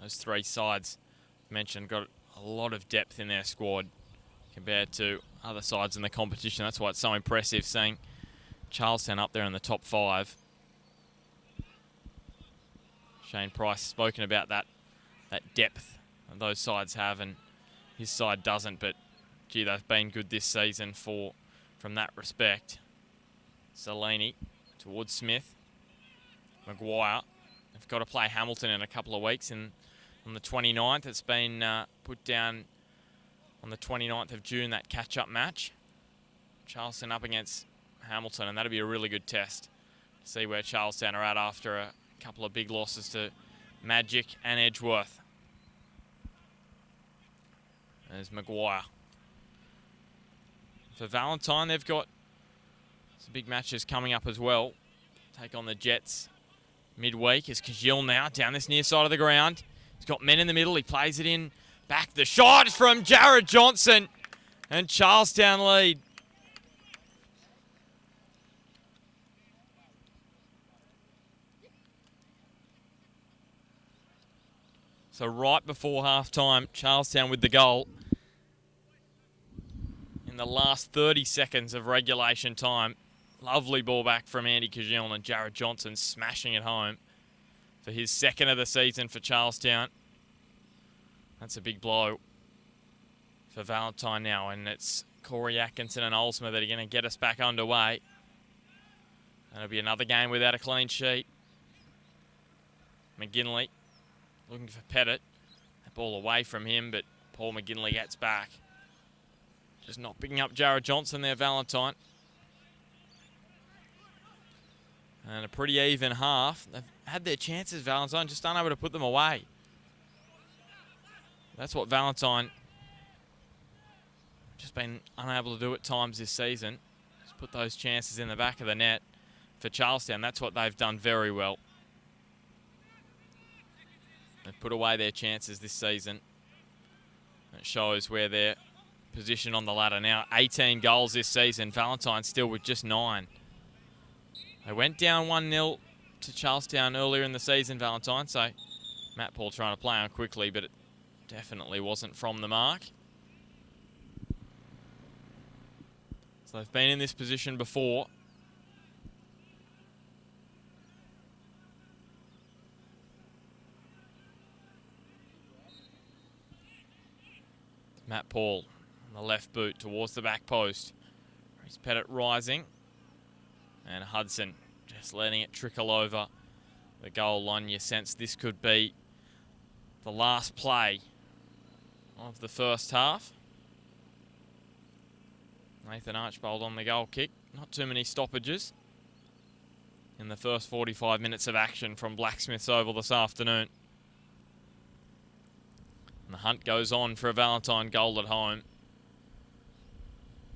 Those three sides mentioned got a lot of depth in their squad compared to other sides in the competition. That's why it's so impressive seeing Charlestown up there in the top 5. Shane Price has spoken about that depth that those sides have, and his side doesn't, but gee, they've been good this season from that respect. Salini towards Smith. Maguire. They've got to play Hamilton in a couple of weeks, and on the 29th, it's been put down on the 29th of June, that catch-up match. Charlestown up against Hamilton, and that'll be a really good test to see where Charlestown are at after a couple of big losses to Magic and Edgeworth. There's Maguire. For Valentine, they've got some big matches coming up as well. Take on the Jets midweek. Is Kajil now down this near side of the ground. He's got men in the middle. He plays it in. Back the shot from Jared Johnson. And Charlestown lead. So right before half-time, Charlestown with the goal. In the last 30 seconds of regulation time. Lovely ball back from Andy Kajil, and Jared Johnson smashing it home for his second of the season for Charlestown. That's a big blow for Valentine now, and it's Corey Atkinson and Olsma that are going to get us back underway. That'll be another game without a clean sheet. McGinley looking for Pettit. That ball away from him, but Paul McGinley gets back. Just not picking up Jared Johnson there, Valentine. And a pretty even half. They've had their chances, Valentine, just unable to put them away. That's what Valentine just been unable to do at times this season. Just put those chances in the back of the net. For Charlestown, that's what they've done very well. They've put away their chances this season. It shows where they're positioned on the ladder now. 18 goals this season. Valentine still with just 9. They went down 1-0 to Charlestown earlier in the season, Valentine, so Matt Paul trying to play on quickly, but it definitely wasn't from the mark. So they've been in this position before. Matt Paul on the left boot towards the back post. Reese Pettit rising. And Hudson just letting it trickle over the goal line. You sense this could be the last play of the first half. Nathan Archbold on the goal kick. Not too many stoppages in the first 45 minutes of action from Blacksmith's Oval this afternoon. And the hunt goes on for a Valentine goal at home.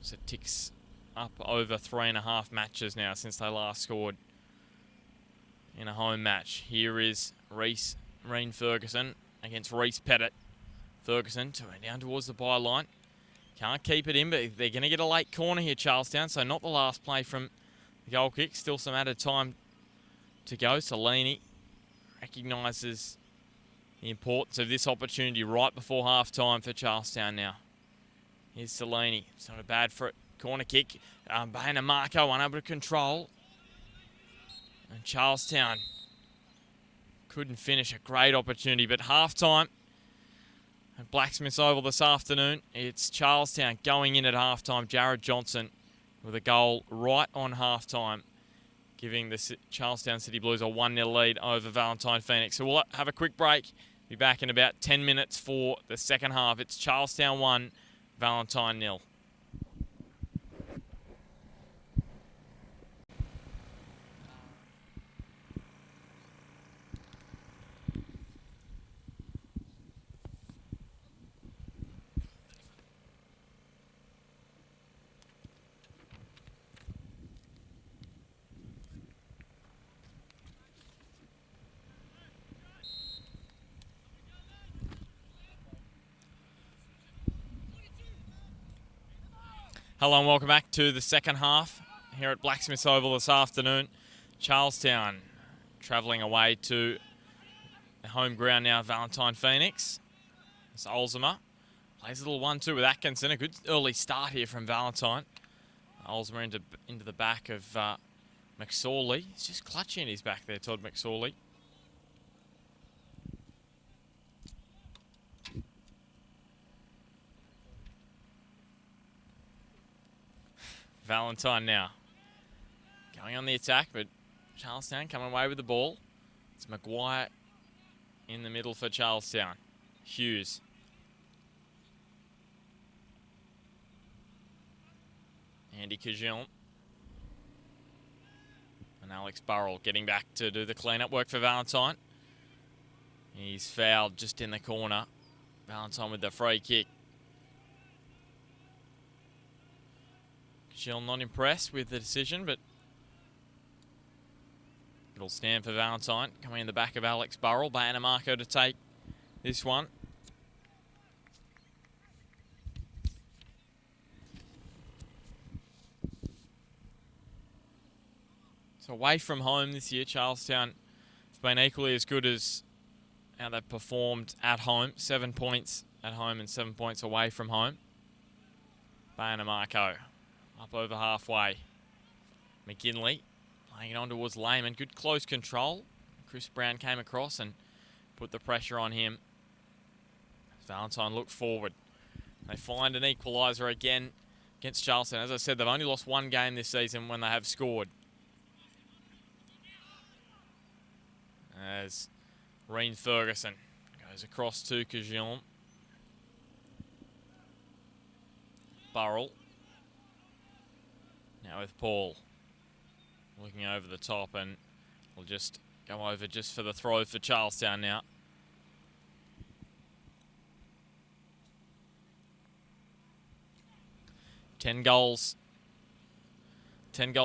So it ticks up over 3.5 matches now since they last scored in a home match. Here is Reen Ferguson against Reese Pettit. Ferguson down towards the byline. Can't keep it in, but they're going to get a late corner here, Charlestown, so not the last play from the goal kick. Still some added time to go. Salini recognises the importance of this opportunity right before half-time for Charlestown now. Here's Salini. It's not a bad for it. Corner kick. Bahena Marco unable to control. And Charlestown couldn't finish. A great opportunity, but half-time at Blacksmith's Oval this afternoon. It's Charlestown going in at half-time. Jared Johnson with a goal right on half-time, giving the Charlestown City Blues a 1-0 lead over Valentine Phoenix. So we'll have a quick break. Be back in about 10 minutes for the second half. It's Charlestown 1, Valentine 0. Hello and welcome back to the second half here at Blacksmith's Oval this afternoon. Charlestown travelling away to home ground now, Valentine Phoenix. It's Olzema. Plays a little 1-2 with Atkinson. A good early start here from Valentine. Olzema into the back of McSorley. He's just clutching his back there, Todd McSorley. Valentine now going on the attack, but Charlestown coming away with the ball. It's Maguire in the middle for Charlestown. Hughes. Andy Cajon. And Alex Burrell getting back to do the clean-up work for Valentine. He's fouled just in the corner. Valentine with the free kick. Cajon not impressed with the decision, but it'll stand for Valentine. Coming in the back of Alex Burrell. Marco to take this one. So away from home this year, Charlestown have been equally as good as how they've performed at home. 7 points at home and 7 points away from home. Marco up over halfway. McGinley playing it on towards Lehman. Good close control. Chris Brown came across and put the pressure on him. Valentine looked forward. They find an equaliser again against Charlestown. As I said, they've only lost one game this season when they have scored. As Reen Ferguson goes across to Cajon. Burrell. Now with Paul. Looking over the top, and we'll just go over just for the throw for Charlestown now. Ten goals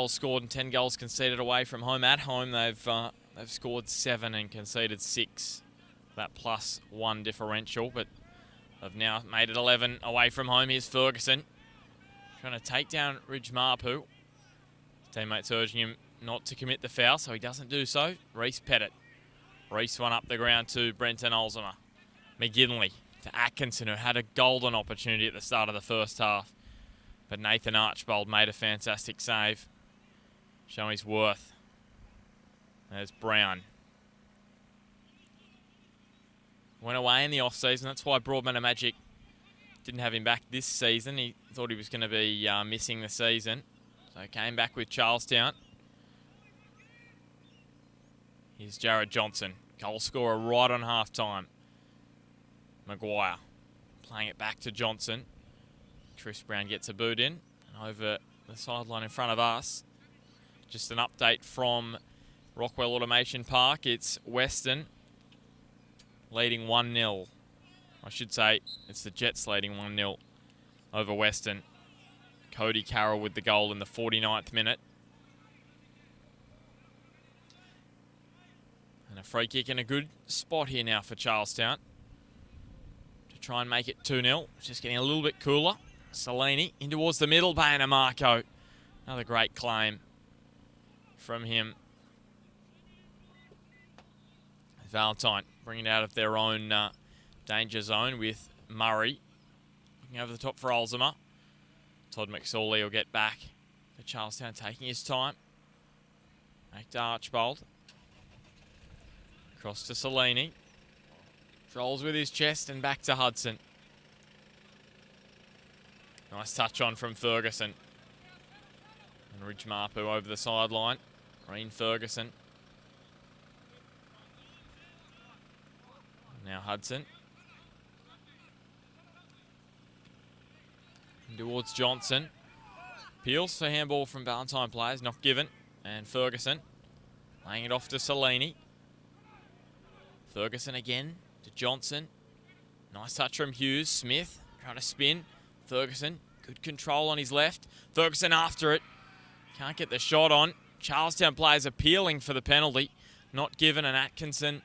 scored and 10 goals conceded away from home. At home, they've scored 7 and conceded 6. That +1 differential, but they've now made it 11 away from home. Here's Ferguson trying to take down Ridge Marpu. His teammates urging him not to commit the foul, so he doesn't do so. Reese Pettit. Reese one up the ground to Brenton Olzema. McGinley to Atkinson, who had a golden opportunity at the start of the first half. But Nathan Archbold made a fantastic save. Showing his worth. There's Brown. Went away in the off-season. That's why Broadmeadow Magic didn't have him back this season. He thought he was going to be missing the season. So he came back with Charlestown. Here's Jared Johnson. Goal scorer right on half-time. Maguire playing it back to Johnson. Chris Brown gets a boot in. And over the sideline in front of us. Just an update from Rockwell Automation Park. It's Western leading 1-0. I should say it's the Jets leading 1-0 over Western. Cody Carroll with the goal in the 49th minute. And a free kick in a good spot here now for Charlestown to try and make it 2-0. It's just getting a little bit cooler. Salini in towards the middle. Marco. Another great claim from him. Valentine bringing it out of their own danger zone with Murray. Looking over the top for Olzema. Todd McSorley will get back for Charlestown, taking his time. Back to Archbold. Across to Salini. Controls with his chest and back to Hudson. Nice touch on from Ferguson. And Ridge Marpu over the sideline. Reen Ferguson. Now Hudson. In towards Johnson. Peels for handball from Valentine players, not given. And Ferguson laying it off to Salini. Ferguson again to Johnson. Nice touch from Hughes. Smith trying to spin. Ferguson, good control on his left. Ferguson after it. Can't get the shot on. Charlestown players appealing for the penalty. Not given, and Atkinson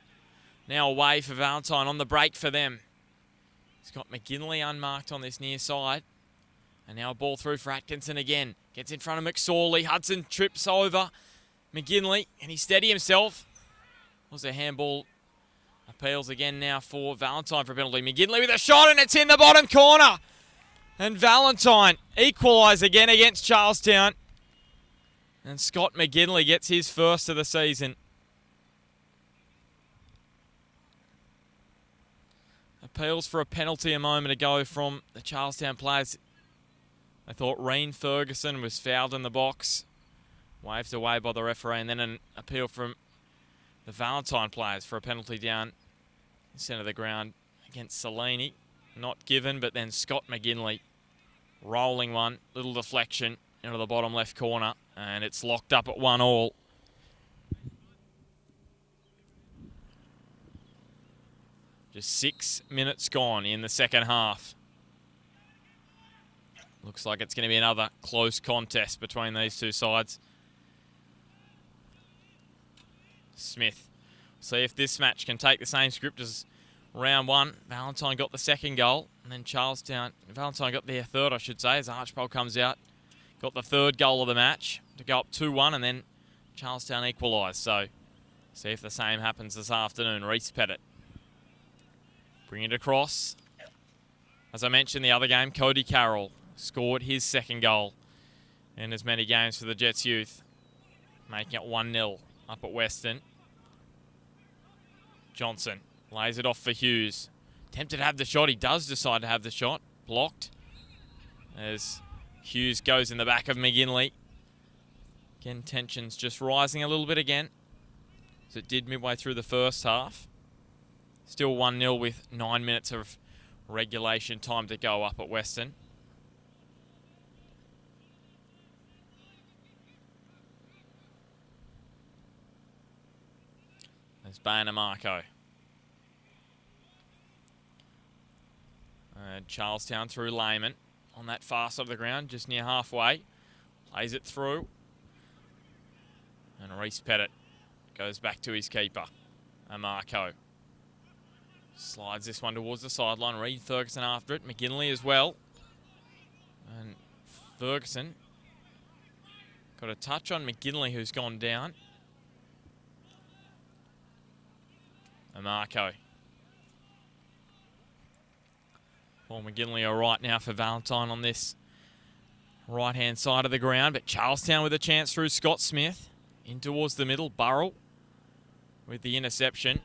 now away for Valentine on the break for them. He's got McGinley unmarked on this near side. And now a ball through for Atkinson again. Gets in front of McSorley. Hudson trips over McGinley. Can he steady himself? Was a handball Appeals again now for Valentine for a penalty. McGinley with a shot, and it's in the bottom corner. And Valentine equalise again against Charlestown. And Scott McGinley gets his first of the season. Appeals for a penalty a moment ago from the Charlestown players. They thought Reen Ferguson was fouled in the box. Waved away by the referee, and then an appeal from the Valentine players for a penalty down the centre of the ground against Salini. Not given, but then Scott McGinley rolling one, little deflection into the bottom left corner, and it's locked up at 1-1. Just 6 minutes gone in the second half. Looks like it's going to be another close contest between these two sides. Smith. See if this match can take the same script as round one. Valentine got the second goal, and then Valentine got their third, I should say, as Archbold comes out. Got the third goal of the match to go up 2-1, and then Charlestown equalised. So, see if the same happens this afternoon. Reese Pettit. Bring it across. As I mentioned the other game, Cody Carroll scored his second goal in as many games for the Jets youth, making it 1-0 up at Western. Johnson lays it off for Hughes. Tempted to have the shot. He does decide to have the shot. Blocked. As Hughes goes in the back of McGinley. Again, tension's just rising a little bit again, as it did midway through the first half. Still 1-0 with 9 minutes of regulation time to go up at Western. There's Bain and Marco. And Charlestown through Lehman on that far side of the ground, just near halfway. Plays it through. And Reese Pettit goes back to his keeper, Marco. Slides this one towards the sideline. Reed Ferguson after it. McGinley as well. And Ferguson got a touch on McGinley, who's gone down. Marco. Paul McGinley all right now for Valentine on this right-hand side of the ground, but Charlestown with a chance through Scott Smith. In towards the middle, Burrell with the interception.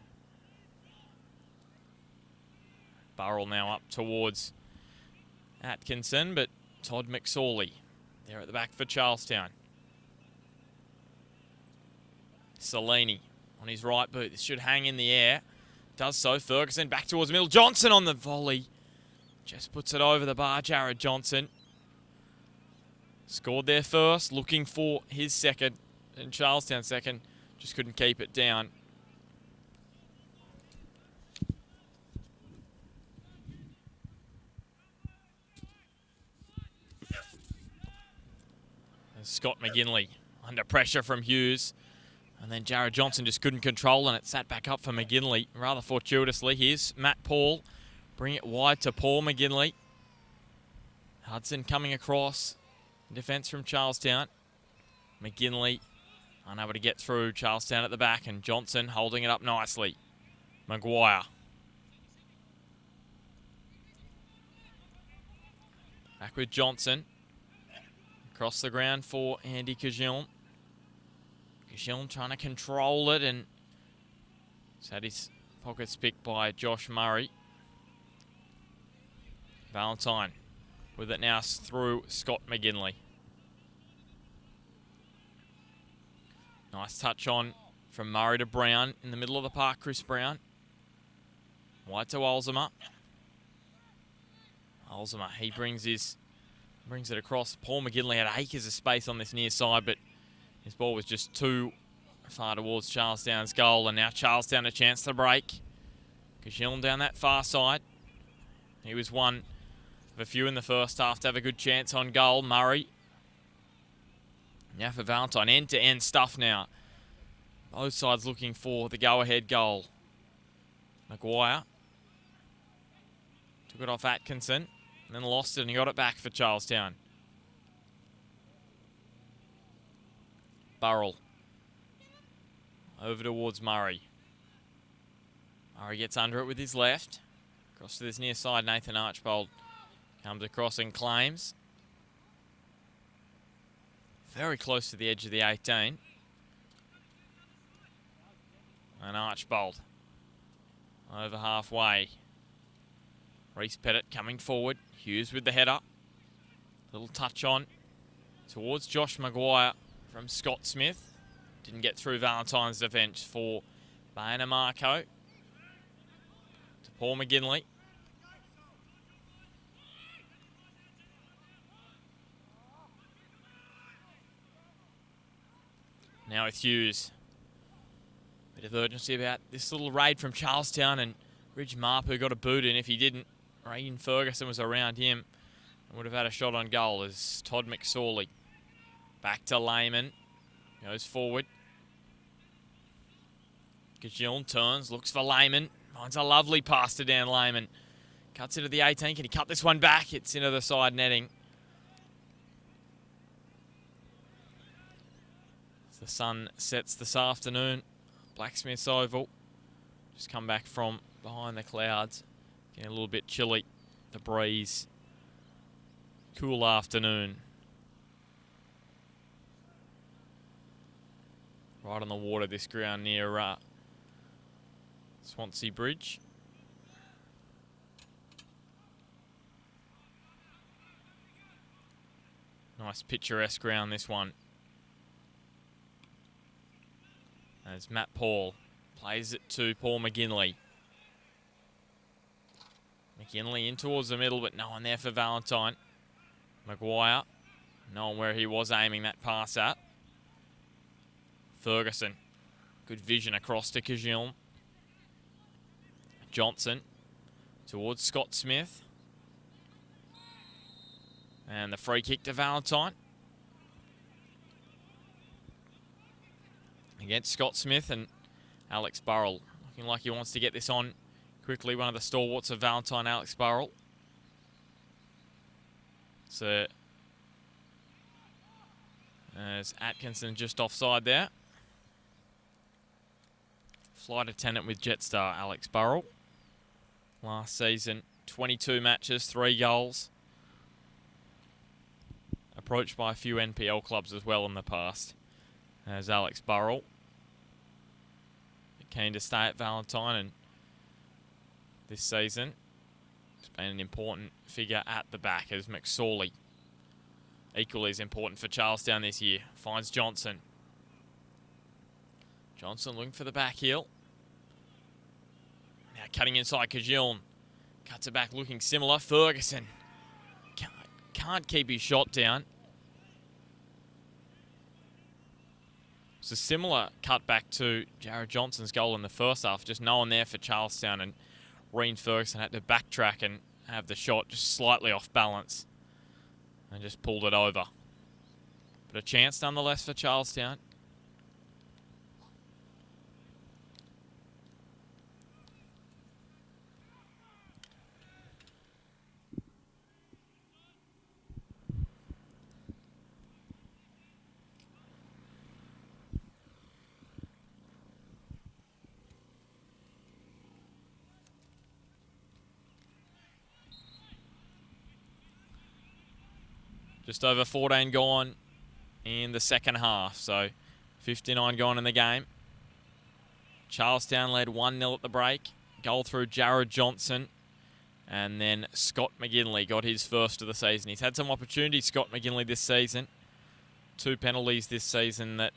Burrell now up towards Atkinson, but Todd McSorley there at the back for Charlestown. Salini on his right boot. This should hang in the air. Does so. Ferguson back towards the middle. Johnson on the volley. Just puts it over the bar. Jared Johnson scored there first, looking for his second, and Charlestown second. Just couldn't keep it down. And Scott McGinley under pressure from Hughes. And then Jared Johnson just couldn't control, and it sat back up for McGinley rather fortuitously. Here's Matt Paul. Bring it wide to Paul McGinley. Hudson coming across. Defence from Charlestown. McGinley unable to get through. Charlestown at the back, and Johnson holding it up nicely. Maguire. Back with Johnson. Across the ground for Andy Cajon. Cajon trying to control it, and he's had his pockets picked by Josh Murray. Valentine with it now through Scott McGinley. Nice touch on from Murray to Brown in the middle of the park. Chris Brown. Wide to Olzema. Olzema, he brings it across. Paul McGinley had acres of space on this near side, but his ball was just too far towards Charlestown's goal, and now Charlestown a chance to break. Cajon down that far side. He was one of a few in the first half to have a good chance on goal. Murray. Now for Valentine. End-to-end stuff now. Both sides looking for the go-ahead goal. Maguire. Took it off Atkinson, and then lost it, and he got it back for Charlestown. Burrell. Over towards Murray. Murray gets under it with his left. Across to this near side, Nathan Archbold comes across and claims. Very close to the edge of the 18. And Archbold over halfway. Reese Pettit coming forward. Hughes with the header. Little touch on towards Josh Maguire from Scott Smith. Didn't get through Valentine's defence for Baena Marco. To Paul McGinley. Now with Hughes. Bit of urgency about this little raid from Charlestown, and Ridge Marpu got a boot in. If he didn't, Reagan Ferguson was around him and would have had a shot on goal as Todd McSorley. Back to Lehman. Goes forward. Gajiln turns, looks for Lehman. Finds a lovely pass to Dan Lehman. Cuts into the 18. Can he cut this one back? It's into the side netting. As the sun sets this afternoon, Blacksmith's Oval. Just come back from behind the clouds. Getting a little bit chilly. The breeze. Cool afternoon. Right on the water, this ground near Swansea Bridge. Nice picturesque ground, this one. As Matt Paul plays it to Paul McGinley. McGinley in towards the middle, but no one there for Valentine. Maguire, knowing where he was aiming that pass at. Ferguson, good vision across to Gajiln. Johnson towards Scott Smith. And the free kick to Valentine. Against Scott Smith and Alex Burrell. Looking like he wants to get this on quickly. One of the stalwarts of Valentine, Alex Burrell. So, as Atkinson just offside there. Flight attendant with Jetstar, Alex Burrell. Last season, 22 matches, 3 goals. Approached by a few NPL clubs as well in the past. As Alex Burrell. Keen to stay at Valentine, and this season it's been an important figure at the back as McSorley. Equally as important for Charlestown this year. Finds Johnson. Johnson looking for the back heel. Now cutting inside Gajiln. Cuts it back looking similar. Ferguson can't keep his shot down. It's a similar cut back to Jared Johnson's goal in the first half. Just no one there for Charlestown, and Reen Ferguson had to backtrack and have the shot just slightly off balance and just pulled it over. But a chance nonetheless for Charlestown. Just over 14 gone in the second half, so 59 gone in the game. Charlestown led 1-0 at the break. Goal through Jared Johnson. And then Scott McGinley got his first of the season. He's had some opportunities, Scott McGinley, this season. 2 penalties this season that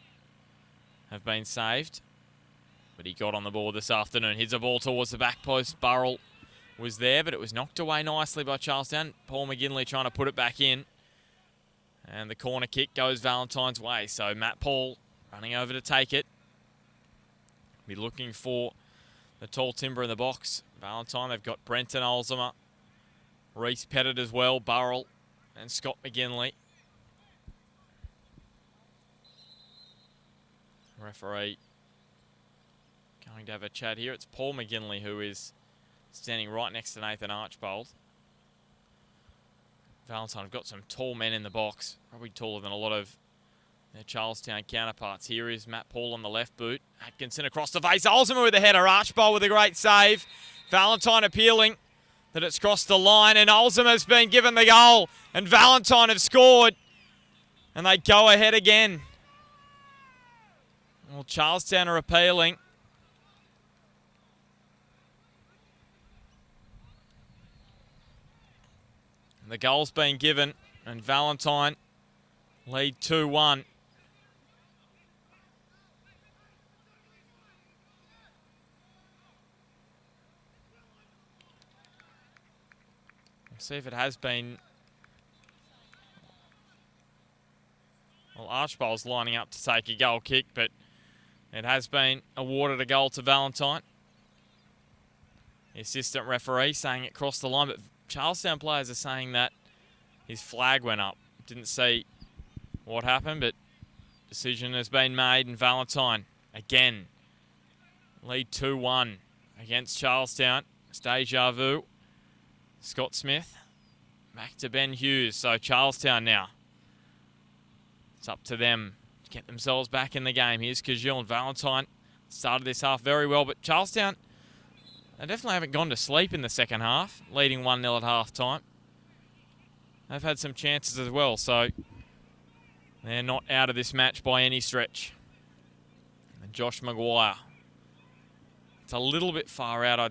have been saved. But he got on the ball this afternoon. Hits a ball towards the back post. Burrell was there, but it was knocked away nicely by Charlestown. Paul McGinley trying to put it back in. And the corner kick goes Valentine's way. So Matt Paul running over to take it. Be looking for the tall timber in the box. Valentine, they've got Brenton Olzema, Reese Pettit as well, Burrell, and Scott McGinley. Referee going to have a chat here. It's Paul McGinley who is standing right next to Nathan Archbold. Valentine have got some tall men in the box, probably taller than a lot of their Charlestown counterparts. Here is Matt Paul on the left boot. Atkinson across the face. Olsema with the header. Archbold with a great save. Valentine appealing that it's crossed the line, and Olsema's been given the goal, and Valentine have scored, and they go ahead again. Well, Charlestown are appealing. The goal's been given, and Valentine lead 2-1. See if it has been. Well, Archbold's lining up to take a goal kick, but it has been awarded a goal to Valentine. The assistant referee saying it crossed the line, but Charlestown players are saying that his flag went up. Didn't see what happened, but decision has been made, and Valentine again lead 2-1 against Charlestown. It's deja vu. Scott Smith back to Ben Hughes. So Charlestown now. It's up to them to get themselves back in the game. Here's Kajil, and Valentine started this half very well, but Charlestown, they definitely haven't gone to sleep in the second half, leading 1-0 at half-time. They've had some chances as well, so they're not out of this match by any stretch. And Josh Maguire. It's a little bit far out, I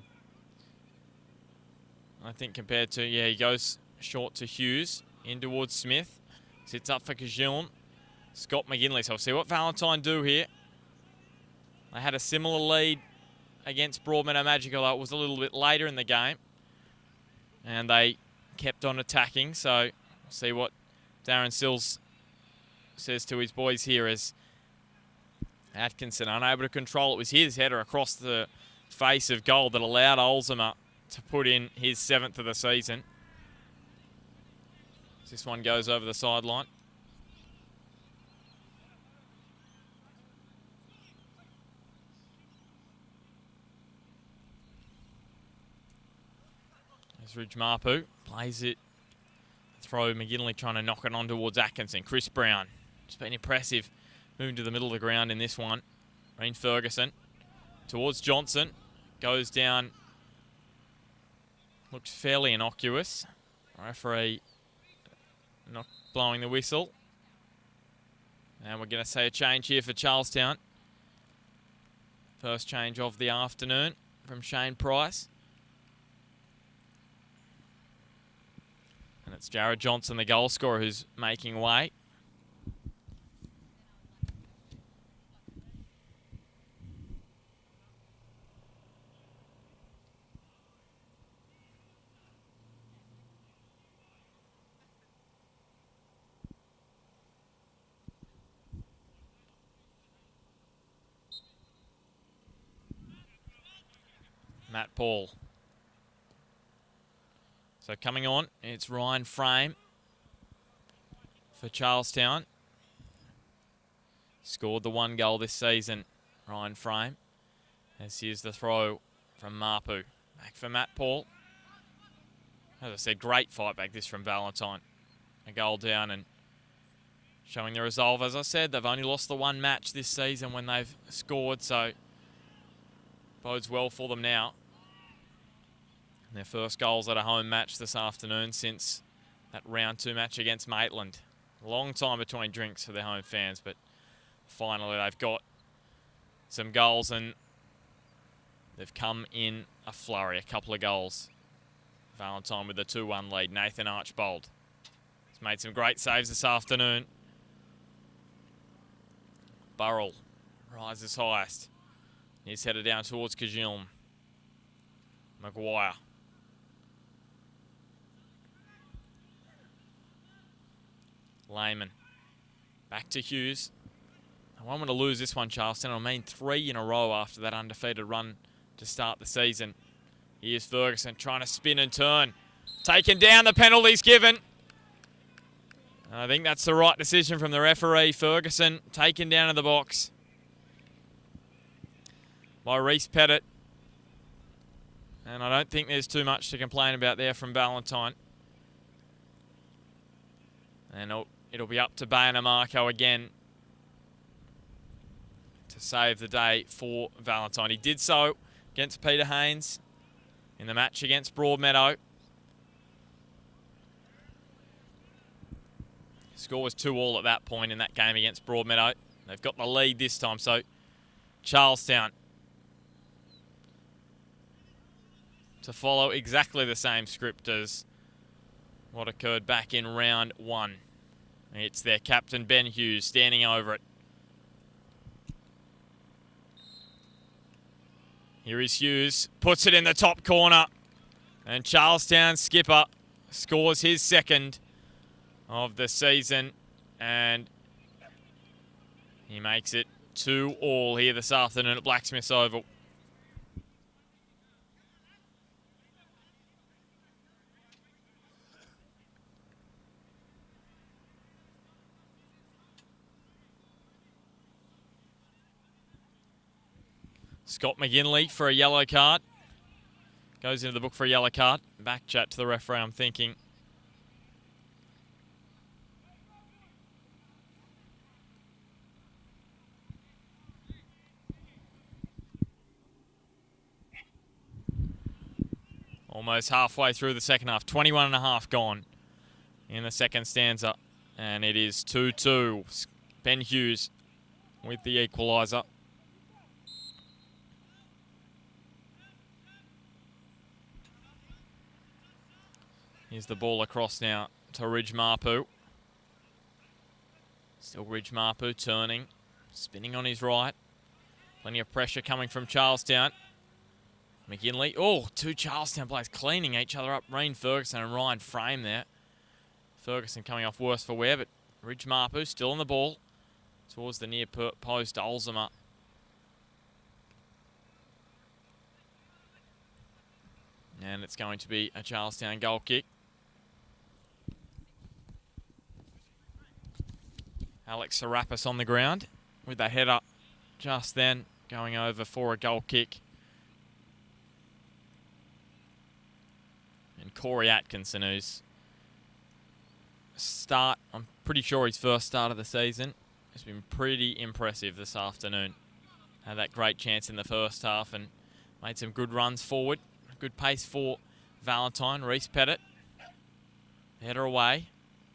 think, compared to, yeah, he goes short to Hughes, in towards Smith. Sits up for Kajiln. Scott McGinley. So we'll see what Valentine do here. They had a similar lead against Broadmeadow Magic, although it was a little bit later in the game. And they kept on attacking, so we'll see what Darren Sills says to his boys here as Atkinson unable to control it. Was his header across the face of goal that allowed Olsema to put in his 7th of the season. This one goes over the sideline. There's Ridge Marpu, plays it. Throw, McGinley trying to knock it on towards Atkinson. Chris Brown, just been impressive. Moving to the middle of the ground in this one. Reen Ferguson towards Johnson. Goes down. Looks fairly innocuous. Referee not blowing the whistle. And we're going to see a change here for Charlestown. First change of the afternoon from Shane Price. And it's Jared Johnson, the goal scorer, who's making way. Matt Paul. So coming on, it's Ryan Frame for Charlestown. Scored the 1 goal this season, Ryan Frame. As here's the throw from Marpu. Back for Matt Paul. As I said, great fight back this from Valentine. A goal down and showing the resolve. As I said, they've only lost the 1 match this season when they've scored, so bodes well for them now. Their first goals at a home match this afternoon since that round 2 match against Maitland. Long time between drinks for their home fans, but finally they've got some goals and they've come in a flurry, a couple of goals. Valentine with a 2-1 lead. Nathan Archbold has made some great saves this afternoon. Burrell rises highest. He's headed down towards Kajiln. Maguire. Lehman. Back to Hughes. I won't want to lose this one, Charlestown. I mean 3 in a row after that undefeated run to start the season. Here's Ferguson trying to spin and turn. Taken down, the penalty's given. And I think that's the right decision from the referee. Ferguson taken down in the box by Reese Pettit. And I don't think there's too much to complain about there from Valentine. And it'll be up to Bayer Marco again to save the day for Valentine. He did so against Peter Haynes in the match against Broadmeadow. Score was 2-2 at that point in that game against Broadmeadow. They've got the lead this time, so Charlestown to follow exactly the same script as what occurred back in round 1. It's their captain, Ben Hughes, standing over it. Here is Hughes, puts it in the top corner, and Charlestown skipper scores his second of the season, and he makes it 2-2 here this afternoon at Blacksmiths Oval. Scott McGinley for a yellow card. Goes into the book for a yellow card. Back chat to the referee, I'm thinking. Almost halfway through the second half. 21 and a half gone in the second stanza. And it is 2-2. Ben Hughes with the equaliser. Here's the ball across now to Ridge Marpu. Still Ridge Marpu turning, spinning on his right. Plenty of pressure coming from Charlestown. McGinley, oh, two Charlestown players cleaning each other up. Reen Ferguson and Ryan Frame there. Ferguson coming off worse for wear, but Ridge Marpu still on the ball towards the near post to Olzema. And it's going to be a Charlestown goal kick. Alex Serapis on the ground with a header just then going over for a goal kick. And Corey Atkinson, who's I'm pretty sure his first start of the season, has been pretty impressive this afternoon. Had that great chance in the first half and made some good runs forward. Good pace for Valentine. Reese Pettit. Header away.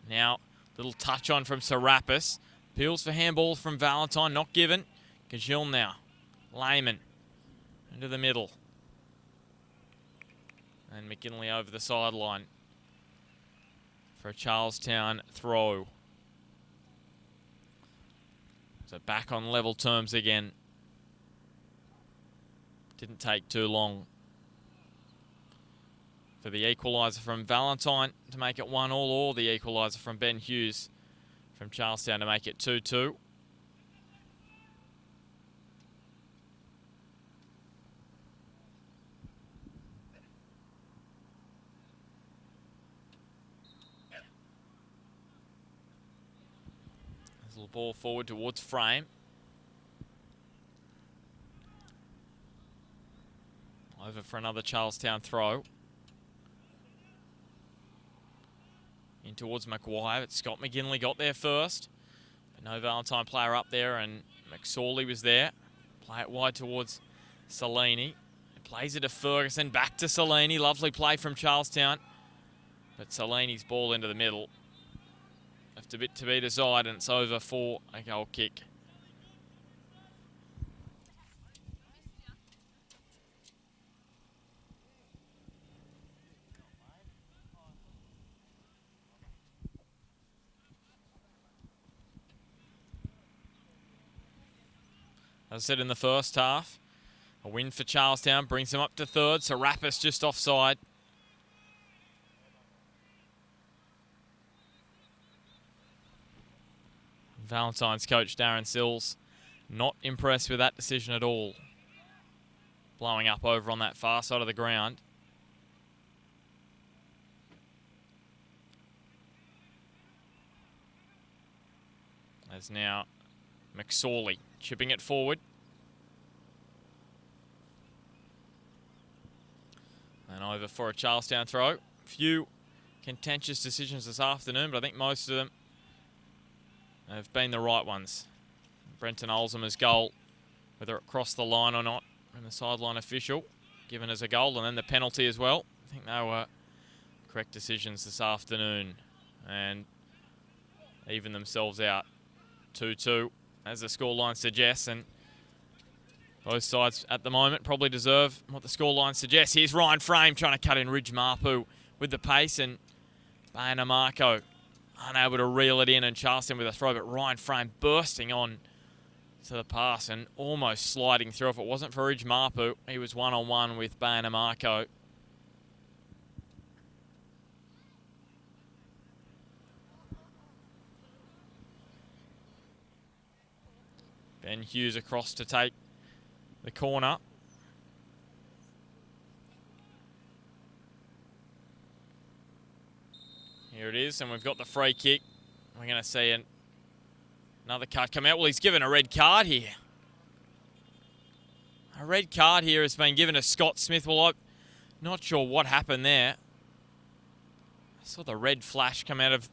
Now, little touch on from Serapis. Appeals for handball from Valentine. Not given. Kajil now. Lehman. Into the middle. And McGinley over the sideline for a Charlestown throw. So back on level terms again. Didn't take too long for the equaliser from Valentine to make it 1-1, or the equaliser from Ben Hughes from Charlestown to make it 2-2. There's a little ball forward towards Frame. Over for another Charlestown throw. In towards Maguire, but Scott McGinley got there first. But no Valentine player up there, and McSorley was there. Play it wide towards Salini. Plays it to Ferguson, back to Salini. Lovely play from Charlestown. But Salini's ball into the middle. Left a bit to be desired, and it's over for a goal kick. As I said in the first half, a win for Charlestown brings them up to third. Serapis just offside. Valentine's coach Darren Sills not impressed with that decision at all. Blowing up over on that far side of the ground. As now McSorley chipping it forward. And over for a Charlestown throw. Few contentious decisions this afternoon, but I think most of them have been the right ones. Brenton Olzema's goal whether it crossed the line or not, and the sideline official given as a goal, and then the penalty as well. I think they were correct decisions this afternoon, and even themselves out 2-2 as the scoreline suggests, and both sides at the moment probably deserve what the scoreline suggests. Here's Ryan Frame trying to cut in Ridge Mapu with the pace, and Bayana Marco unable to reel it in, and Charlestown with a throw, but Ryan Frame bursting on to the pass and almost sliding through. If it wasn't for Ridge Mapu, he was one-on-one with Bayana Marco. Ben Hughes across to take the corner. Here it is, and we've got the free kick. We're going to see another card come out. Well, he's given a red card here. A red card here has been given to Scott Smith. Well, I'm not sure what happened there. I saw the red flash come out of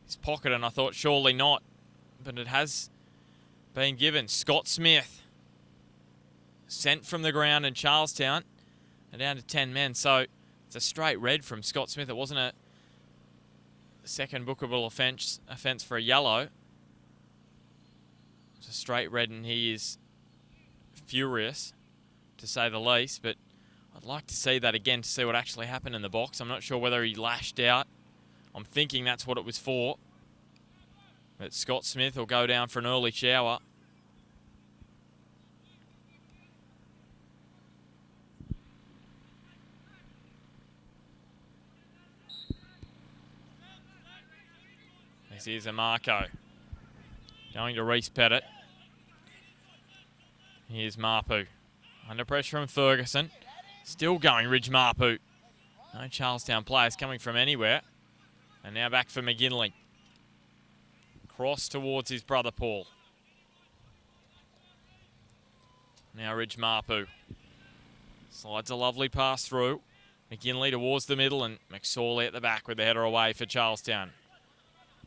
his pocket, and I thought surely not. But it has been given. Scott Smith sent from the ground in Charlestown and down to 10 men. So it's a straight red from Scott Smith. It wasn't a second bookable offence for a yellow. It's a straight red, and he is furious, to say the least. But I'd like to see that again to see what actually happened in the box. I'm not sure whether he lashed out. I'm thinking that's what it was for. But Scott Smith will go down for an early shower. This is a Marco. Going to Reese Pettit. Here's Mapu. Under pressure from Ferguson. Still going Ridge Mapu. No Charlestown players coming from anywhere. And now back for McGinley. Cross towards his brother Paul. Now Ridge Mapu. Slides a lovely pass through. McGinley towards the middle, and McSorley at the back with the header away for Charlestown.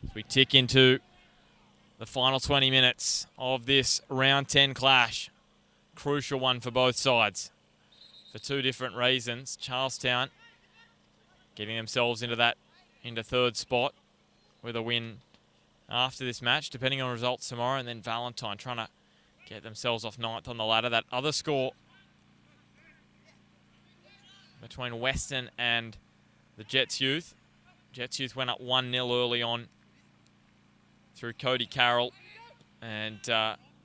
As we tick into the final 20 minutes of this round 10 clash. Crucial one for both sides for two different reasons. Charlestown getting themselves into third spot with a win after this match, depending on results tomorrow, and then Valentine trying to get themselves off ninth on the ladder. That other score between Western and the Jets Youth. Jets Youth went up 1-0 early on through Cody Carroll, and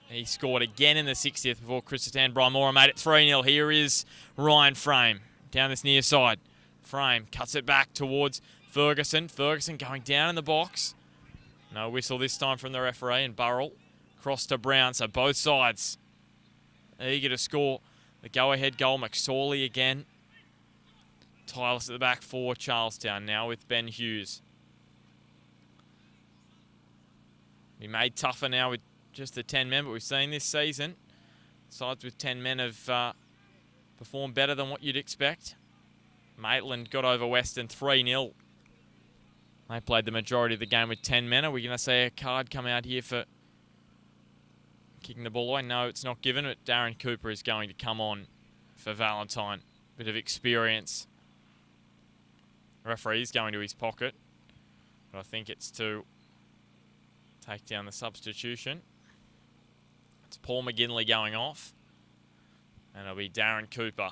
he scored again in the 60th before Christian Brymora made it 3-0. Here is Ryan Frame down this near side. Frame cuts it back towards Ferguson. Ferguson going down in the box. No whistle this time from the referee, and Burrell cross to Brown. So both sides eager to score the go-ahead goal. McSorley again. Tireless at the back for Charlestown now with Ben Hughes. Be made tougher now with just the 10 men, but we've seen this season sides with 10 men have performed better than what you'd expect. Maitland got over Western 3-0. They played the majority of the game with 10 men. Are we going to see a card come out here for kicking the ball away? No, it's not given, but Darren Cooper is going to come on for Valentine. Bit of experience. The referee's going to his pocket, but I think it's to take down the substitution. It's Paul McGinley going off, and it'll be Darren Cooper.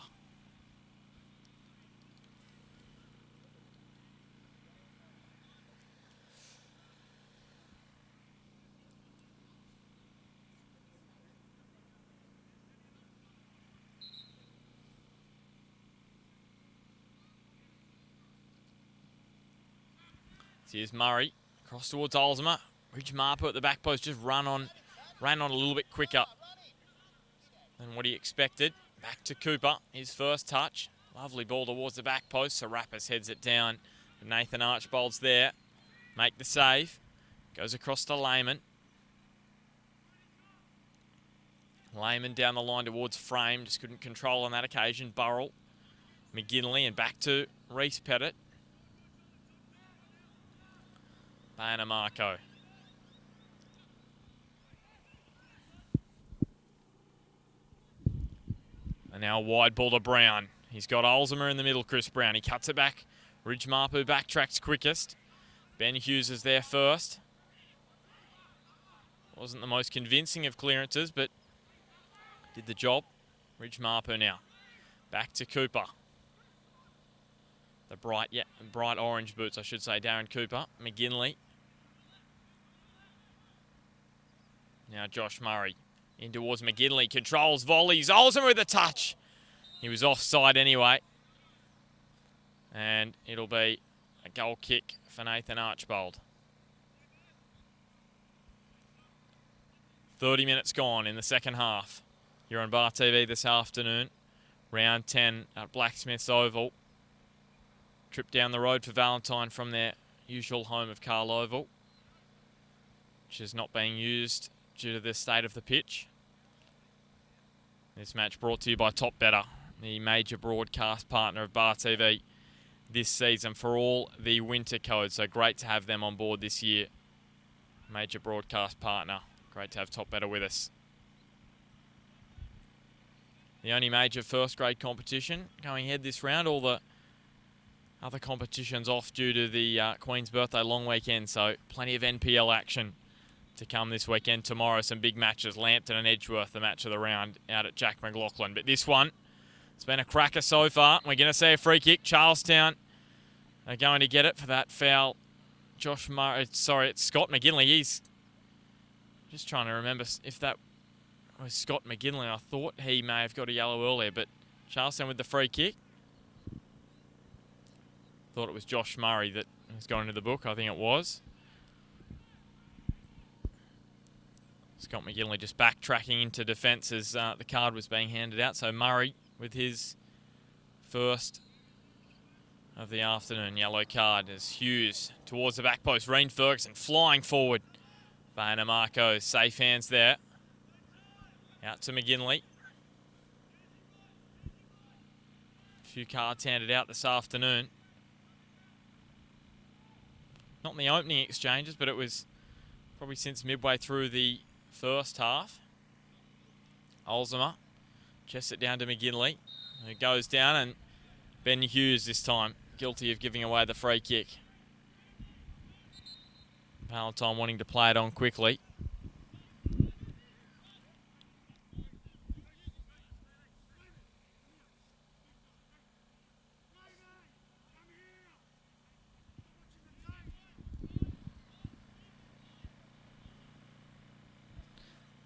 Here's Murray, cross towards Olsma. Ridge Mapu at the back post, just ran on a little bit quicker than what he expected. Back to Cooper, his first touch. Lovely ball towards the back post. Serapis heads it down. Nathan Archbold's there. Make the save. Goes across to Lehman. Lehman down the line towards Frame. Just couldn't control on that occasion. Burrell, McGinley, and back to Reese Pettit. Bayana Marco. Now wide ball to Brown. He's got Olzema in the middle, Chris Brown. He cuts it back. Ridge Mapu backtracks quickest. Ben Hughes is there first. Wasn't the most convincing of clearances, but did the job. Ridge Mapu now. Back to Cooper. The bright orange boots, I should say, Darren Cooper. McGinley. Now Josh Murray. In towards McGinley. Controls volleys. Olsen with a touch. He was offside anyway. And it'll be a goal kick for Nathan Archbold. 30 minutes gone in the second half. You're on Bar TV this afternoon. Round 10 at Blacksmith's Oval. Trip down the road for Valentine from their usual home of Carl Oval, which is not being used due to the state of the pitch. This match brought to you by Top Better, the major broadcast partner of Bar TV this season for all the winter codes. So great to have them on board this year. Major broadcast partner. Great to have Top Better with us. The only major first grade competition going ahead this round. All the other competitions off due to the Queen's Birthday long weekend. So plenty of NPL action to come this weekend. Tomorrow some big matches. Lambton and Edgeworth, the match of the round out at Jack McLaughlin. But this one, it's been a cracker so far. We're going to see a free kick. Charlestown are going to get it for that foul. Josh Murray, sorry, it's Scott McGinley. He's just trying to remember if that was Scott McGinley. I thought he may have got a yellow earlier, but Charlestown with the free kick. Thought it was Josh Murray that was going into the book. I think it was. Scott McGinley just backtracking into defence as the card was being handed out. So Murray with his first of the afternoon yellow card as Hughes towards the back post. Reen Ferguson flying forward. Baena Marco, safe hands there. Out to McGinley. A few cards handed out this afternoon. Not in the opening exchanges, but it was probably since midway through the first half. Olzema chests it down to McGinley, who goes down, and Ben Hughes this time guilty of giving away the free kick. Valentine wanting to play it on quickly.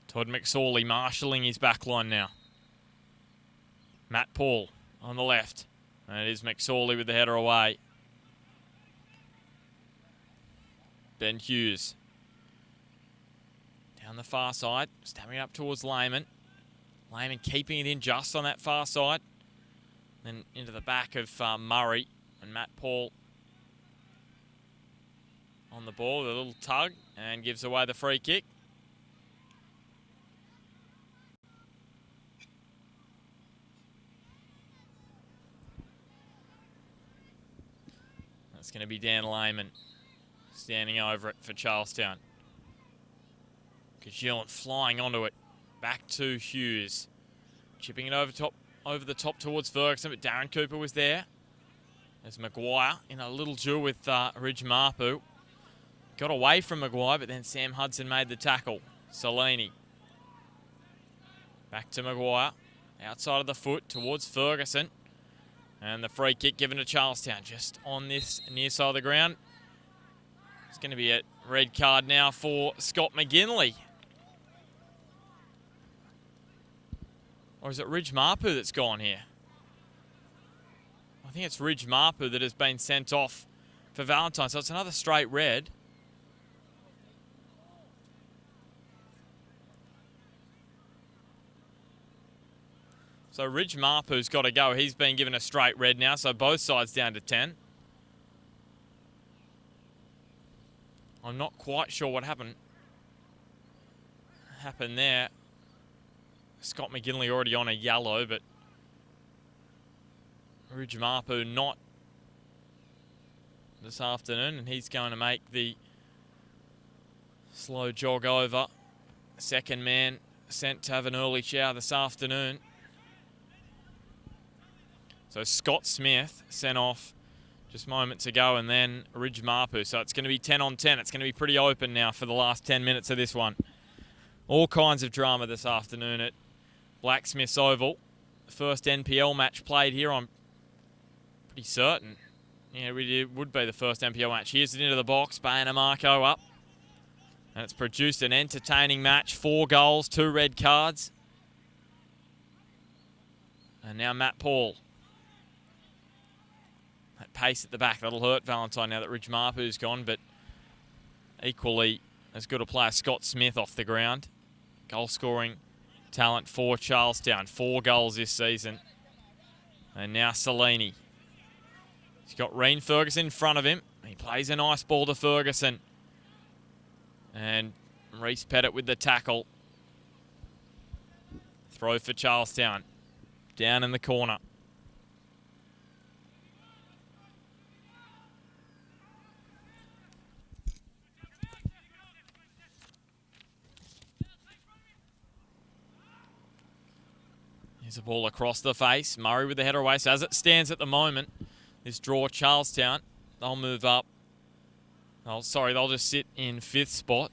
Todd McSorley marshalling his back line now. Matt Paul on the left. And it is McSorley with the header away. Ben Hughes. Down the far side. Stabbing up towards Lehman. Lehman keeping it in just on that far side. Then into the back of Murray. And Matt Paul on the ball with a little tug. And gives away the free kick. It's going to be Dan Lehman standing over it for Charlestown. Kajillan flying onto it. Back to Hughes. Chipping it over the top towards Ferguson, but Darren Cooper was there. There's Maguire in a little duel with Ridge Mapu. Got away from Maguire, but then Sam Hudson made the tackle. Salini. Back to Maguire. Outside of the foot towards Ferguson. And the free kick given to Charlestown just on this near side of the ground. It's going to be a red card now for Scott McGinley. Or is it Ridge Mapu that's gone here? I think it's Ridge Mapu that has been sent off for Valentine. So it's another straight red. So Ridge Mapu's got to go. He's been given a straight red now, so both sides down to 10. I'm not quite sure what happened there. Scott McGinley already on a yellow, but Ridge Mapu not this afternoon, and he's going to make the slow jog over. Second man sent to have an early shower this afternoon. So Scott Smith sent off just moments ago, and then Ridge Mapu. So it's going to be 10 on 10. It's going to be pretty open now for the last 10 minutes of this one. All kinds of drama this afternoon at Blacksmith's Oval. The first NPL match played here, I'm pretty certain. Yeah, it would be the first NPL match. Here's it into the box. Bayana Marco up. And it's produced an entertaining match. 4 goals, 2 red cards. And now Matt Paul. That pace at the back, that'll hurt Valentine now that Ridge Mapu's gone, but equally as good a player, Scott Smith off the ground. Goal scoring talent for Charlestown. 4 goals this season. And now Salini. He's got Reen Ferguson in front of him. He plays a nice ball to Ferguson. And Reese Pettit with the tackle. Throw for Charlestown. Down in the corner. Here's a ball across the face. Murray with the header away. So as it stands at the moment, this draw Charlestown, they'll move up. Oh, sorry, they'll just sit in 5th spot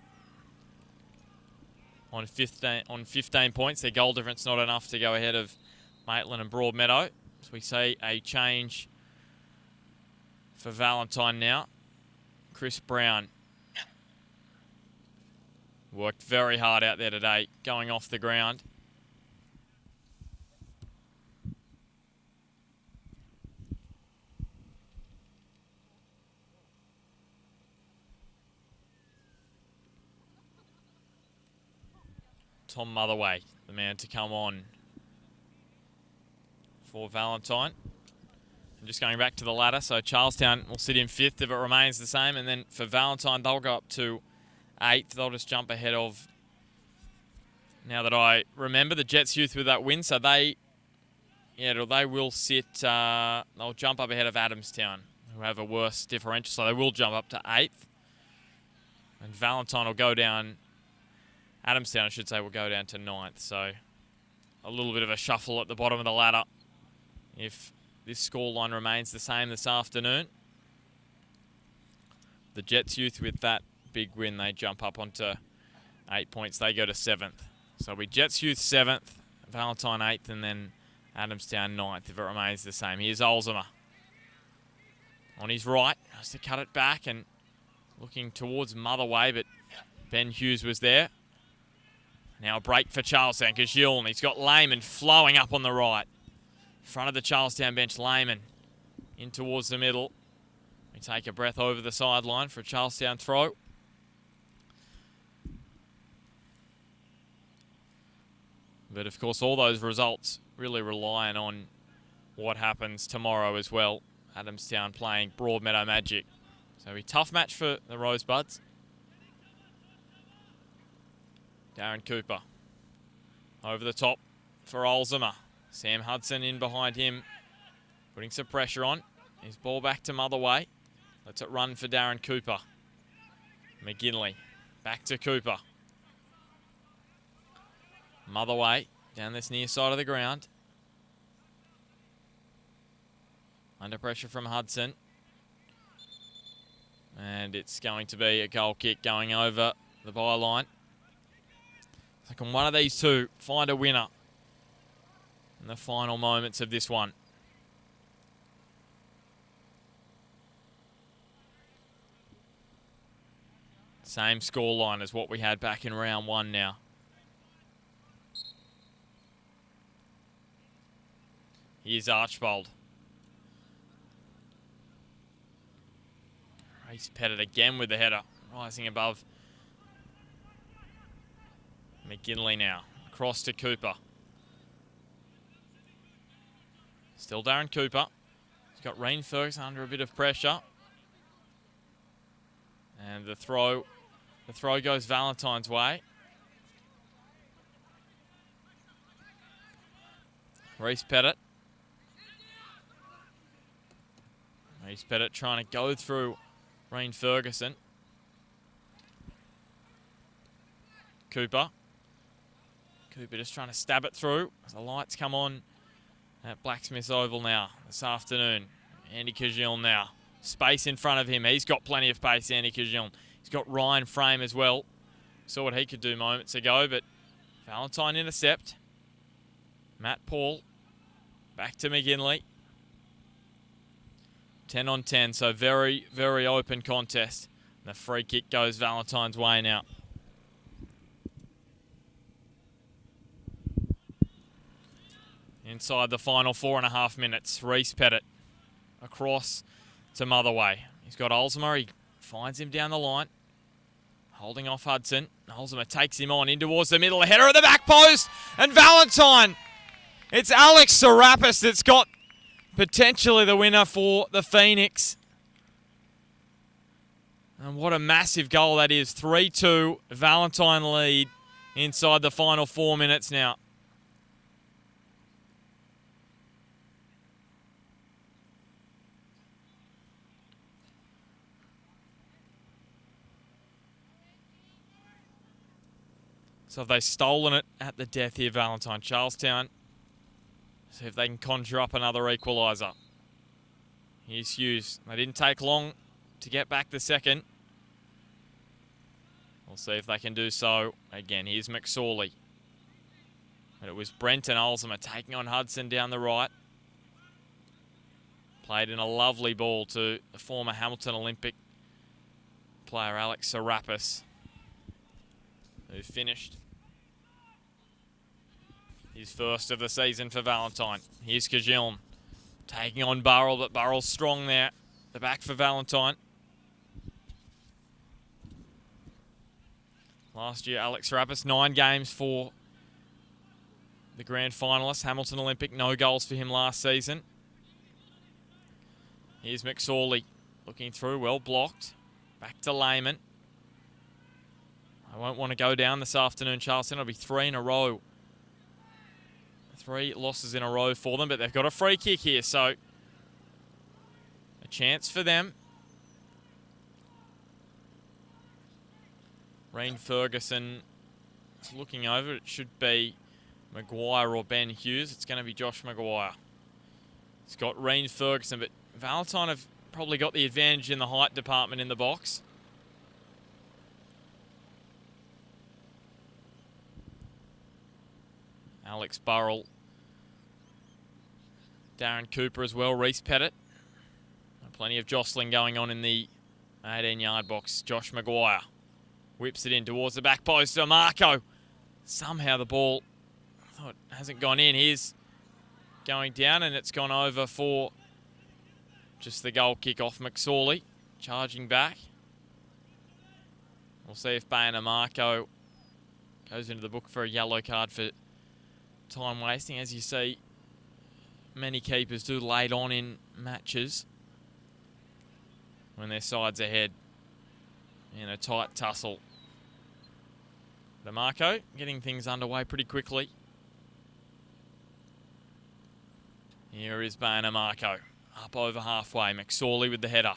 on 15 points. Their goal difference not enough to go ahead of Maitland and Broadmeadow. So we see a change for Valentine now. Chris Brown worked very hard out there today, going off the ground. Tom Motherway, the man to come on for Valentine. And just going back to the ladder, so Charlestown will sit in 5th if it remains the same, and then for Valentine, they'll go up to 8th. They'll just jump ahead of, now that I remember, the Jets Youth with that win, so they will sit, they'll jump up ahead of Adamstown, who have a worse differential, so they will jump up to 8th. And Valentine will go down, Adamstown, I should say, will go down to 9th. So a little bit of a shuffle at the bottom of the ladder if this scoreline remains the same this afternoon. The Jets Youth with that big win, they jump up onto 8 points. They go to 7th. So we Jets Youth 7th, Valentine 8th, and then Adamstown 9th if it remains the same. Here's Olzema on his right. Has to cut it back and looking towards Motherway, but Ben Hughes was there. Now a break for Charlestown, Gajiln. He's got Lehman flowing up on the right. Front of the Charlestown bench, Lehman in towards the middle. We take a breath over the sideline for a Charlestown throw. But of course, all those results really relying on what happens tomorrow as well. Adamstown playing Broadmeadow Magic. So a tough match for the Rosebuds. Darren Cooper over the top for Olzema. Sam Hudson in behind him, putting some pressure on. His ball back to Motherway. Lets it run for Darren Cooper. McGinley back to Cooper. Motherway down this near side of the ground. Under pressure from Hudson. And it's going to be a goal kick going over the byline. So can one of these two find a winner in the final moments of this one? Same scoreline as what we had back in round 1 now. Here's Archbold. Reese Pettit again with the header, rising above McGinley now. Across to Cooper. Still Darren Cooper. He's got Reen Ferguson under a bit of pressure. And the throw goes Valentine's way. Reese Pettit. Reese Pettit trying to go through Reen Ferguson. Cooper just trying to stab it through as the lights come on at Blacksmith's Oval now this afternoon. Andy Kajil now. Space in front of him. He's got plenty of pace, Andy Kajil. He's got Ryan Frame as well. Saw what he could do moments ago, but Valentine intercept. Matt Paul back to McGinley. 10 on 10, so very, very open contest. The free kick goes Valentine's way now. Inside the final 4.5 minutes, Reese Pettit across to Motherway. He's got Olsma, he finds him down the line. Holding off Hudson. Olsma takes him on in towards the middle. A header at the back post, and Valentine. It's Alex Serapis that's got potentially the winner for the Phoenix. And what a massive goal that is. 3-2, Valentine lead inside the final 4 minutes now. So they've stolen it at the death here, Valentine. Charlestown, see if they can conjure up another equaliser. Here's Hughes. They didn't take long to get back the second. We'll see if they can do so again. Here's McSorley. But it was Brent and Olsma taking on Hudson down the right. Played in a lovely ball to the former Hamilton Olympic player Alex Serapis, who finished his first of the season for Valentine. Here's Kajiln taking on Burrell, but Burrell's strong there. The back for Valentine. Last year, Alex Serapis, 9 games for the grand finalists. Hamilton Olympic, no goals for him last season. Here's McSorley looking through, well blocked. Back to Lehman. I won't want to go down this afternoon, Charleston. It'll be 3 in a row. 3 losses in a row for them, but they've got a free kick here, so a chance for them. Reen Ferguson is looking over. It should be Maguire or Ben Hughes. It's going to be Josh Maguire. It's got Reen Ferguson, but Valentine have probably got the advantage in the height department in the box. Alex Burrell. Darren Cooper as well, Reese Pettit. Plenty of jostling going on in the 18-yard box. Josh Maguire whips it in towards the back post. Marco. Somehow the ball, I thought, hasn't gone in. Here's going down, and it's gone over for just the goal kick off. McSorley charging back. We'll see if Bayana Marco goes into the book for a yellow card for time wasting. As you see, many keepers do late on in matches when their side's ahead in a tight tussle. DeMarco getting things underway pretty quickly. Here is Bayana Marco up over halfway. McSorley with the header.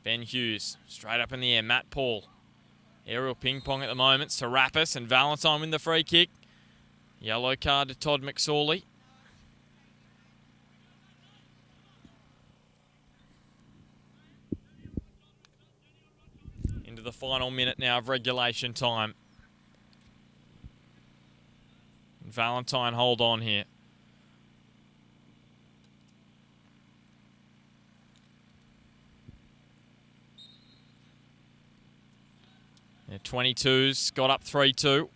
Ben Hughes straight up in the air. Matt Paul. Aerial ping pong at the moment. Serapis and Valentine win the free kick. Yellow card to Todd McSorley. Into the final minute now of regulation time. Valentine hold on here. Their 22s got up 3-2.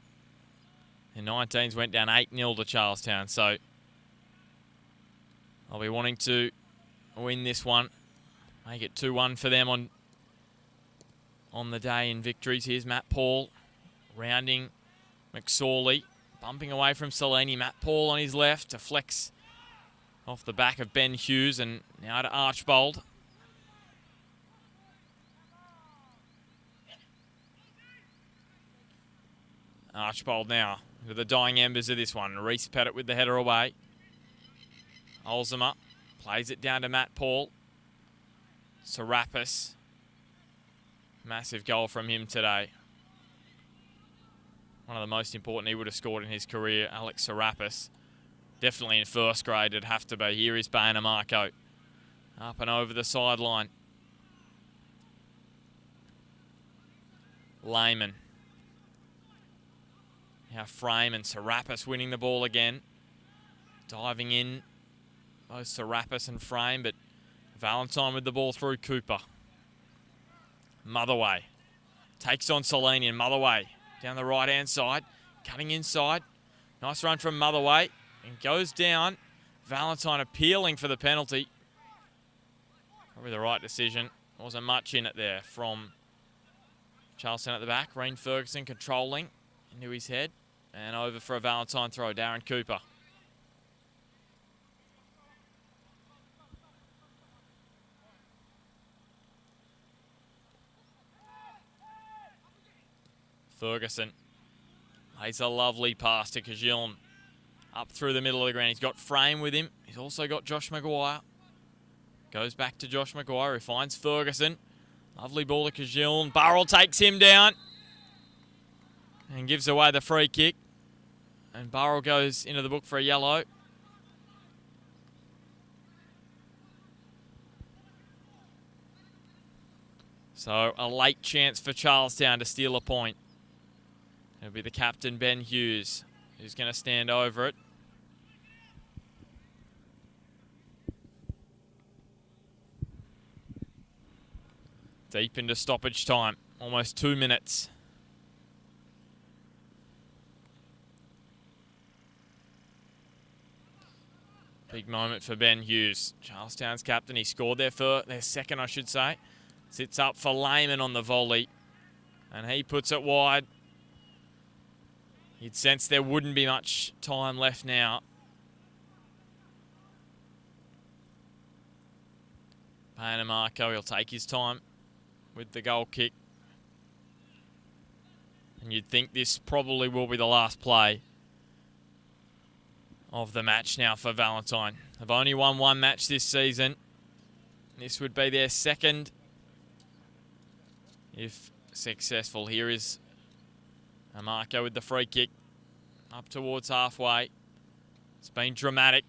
And 19s went down 8-0 to Charlestown. So I'll be wanting to win this one. Make it 2-1 for them on the day in victories. Here's Matt Paul rounding McSorley. Bumping away from Salini. Matt Paul on his left to flex off the back of Ben Hughes. And now to Archbold. Archbold now to the dying embers of this one. Reese Pettit with the header away. Olsma plays it down to Matt Paul. Serapis. Massive goal from him today. One of the most important he would have scored in his career, Alex Serapis. definitely in first grade it'd have to be. Here is Marco up and over the sideline. Lehman. Now Frame and Serapis winning the ball again. Diving in, both Serapis and Frame, but Valentine with the ball through Cooper. Motherway takes on Salini, and Motherway down the right-hand side, cutting inside. Nice run from Motherway, and goes down. Valentine appealing for the penalty. Probably the right decision. Wasn't much in it there from Charlestown at the back. Rein Ferguson controlling into his head, and over for a Valentine throw. Darren Cooper. Ferguson lays a lovely pass to Kajiln. Up through the middle of the ground. He's got Frame with him. He's also got Josh Maguire. Goes back to Josh Maguire, who finds Ferguson. Lovely ball to Kajiln. Burrell takes him down and gives away the free kick. And Burrell goes into the book for a yellow. So a late chance for Charlestown to steal a point. It'll be the captain, Ben Hughes, who's going to stand over it. Deep into stoppage time, almost 2 minutes. Big moment for Ben Hughes, Charlestown's captain. He scored their second, I should say. Sits up for Lehman on the volley, and he puts it wide. You'd sense there wouldn't be much time left now. Marco, he'll take his time with the goal kick. And you'd think this probably will be the last play of the match now for Valentine. They've only won one match this season. This would be their second if successful. Here is Marco with the free kick up towards halfway. It's been dramatic.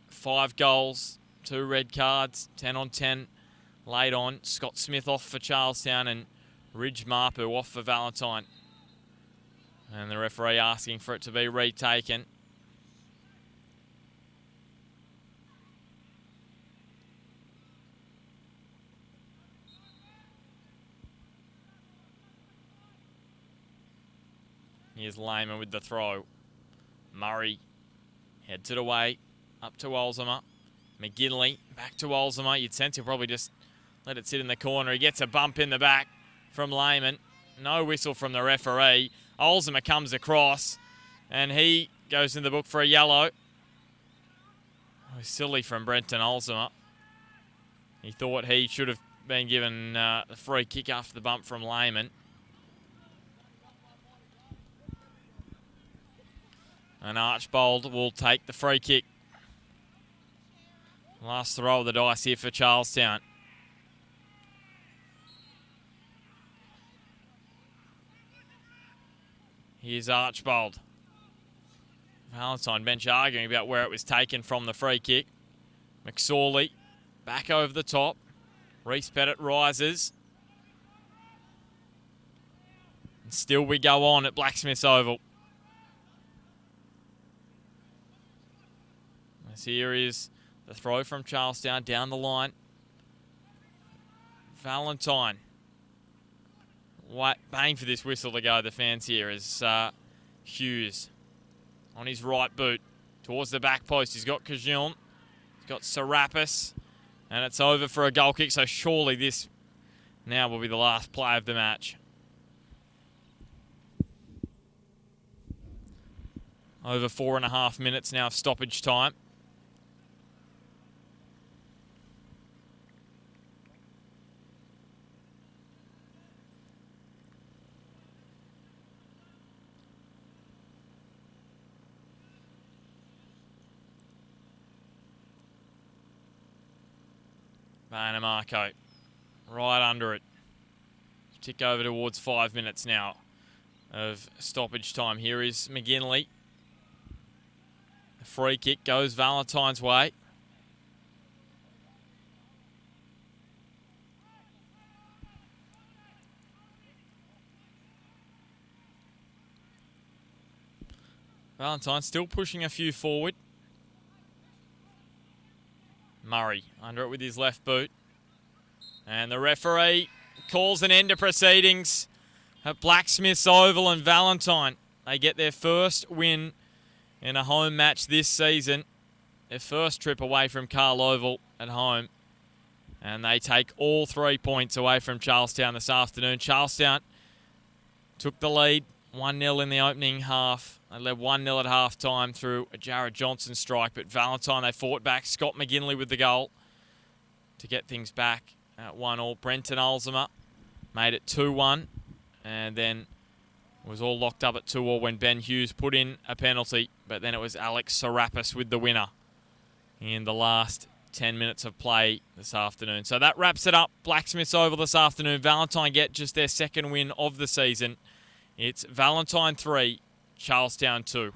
5 goals, 2 red cards, 10 on 10 laid on. Scott Smith off for Charlestown and Ridge Marpu off for Valentine. And the referee asking for it to be retaken. Here's Lehman with the throw. Murray heads it away, up to Olzema. McGinley back to Olzema. You'd sense he'll probably just let it sit in the corner. He gets a bump in the back from Lehman. No whistle from the referee. Olzema comes across, and he goes in the book for a yellow. Oh, silly from Brenton Olzema. He thought he should have been given the free kick after the bump from Lehman. And Archbold will take the free kick. Last throw of the dice here for Charlestown. Here's Archbold. Valentine bench arguing about where it was taken from the free kick. McSorley back over the top. Reese Pettit rises. And still we go on at Blacksmith's Oval. Here is the throw from Charlestown down the line. Valentine. Baying for this whistle to go, the fans here, is Hughes on his right boot towards the back post. He's got Kajiln. He's got Serapis. And it's over for a goal kick, so surely this now will be the last play of the match. Over 4.5 minutes now of stoppage time. Marco, right under it. Tick over towards 5 minutes now of stoppage time. Here is McGinley. The free kick goes Valentine's way. Valentine still pushing a few forward. Murray under it with his left boot. And the referee calls an end to proceedings at Blacksmith's Oval, and Valentine, they get their first win in a home match this season. Their first trip away from Carl Oval at home. And they take all 3 points away from Charlestown this afternoon. Charlestown took the lead 1-0 in the opening half. They led 1-0 at half-time through a Jared Johnson strike. But Valentine, they fought back. Scott McGinley with the goal to get things back at 1-1. Brenton Alzheimer made it 2-1. And then was all locked up at 2-2 when Ben Hughes put in a penalty. But then it was Alex Serapis with the winner in the last 10 minutes of play this afternoon. So that wraps it up. Blacksmiths Oval this afternoon. Valentine get just their second win of the season. It's Valentine 3, Charlestown 2.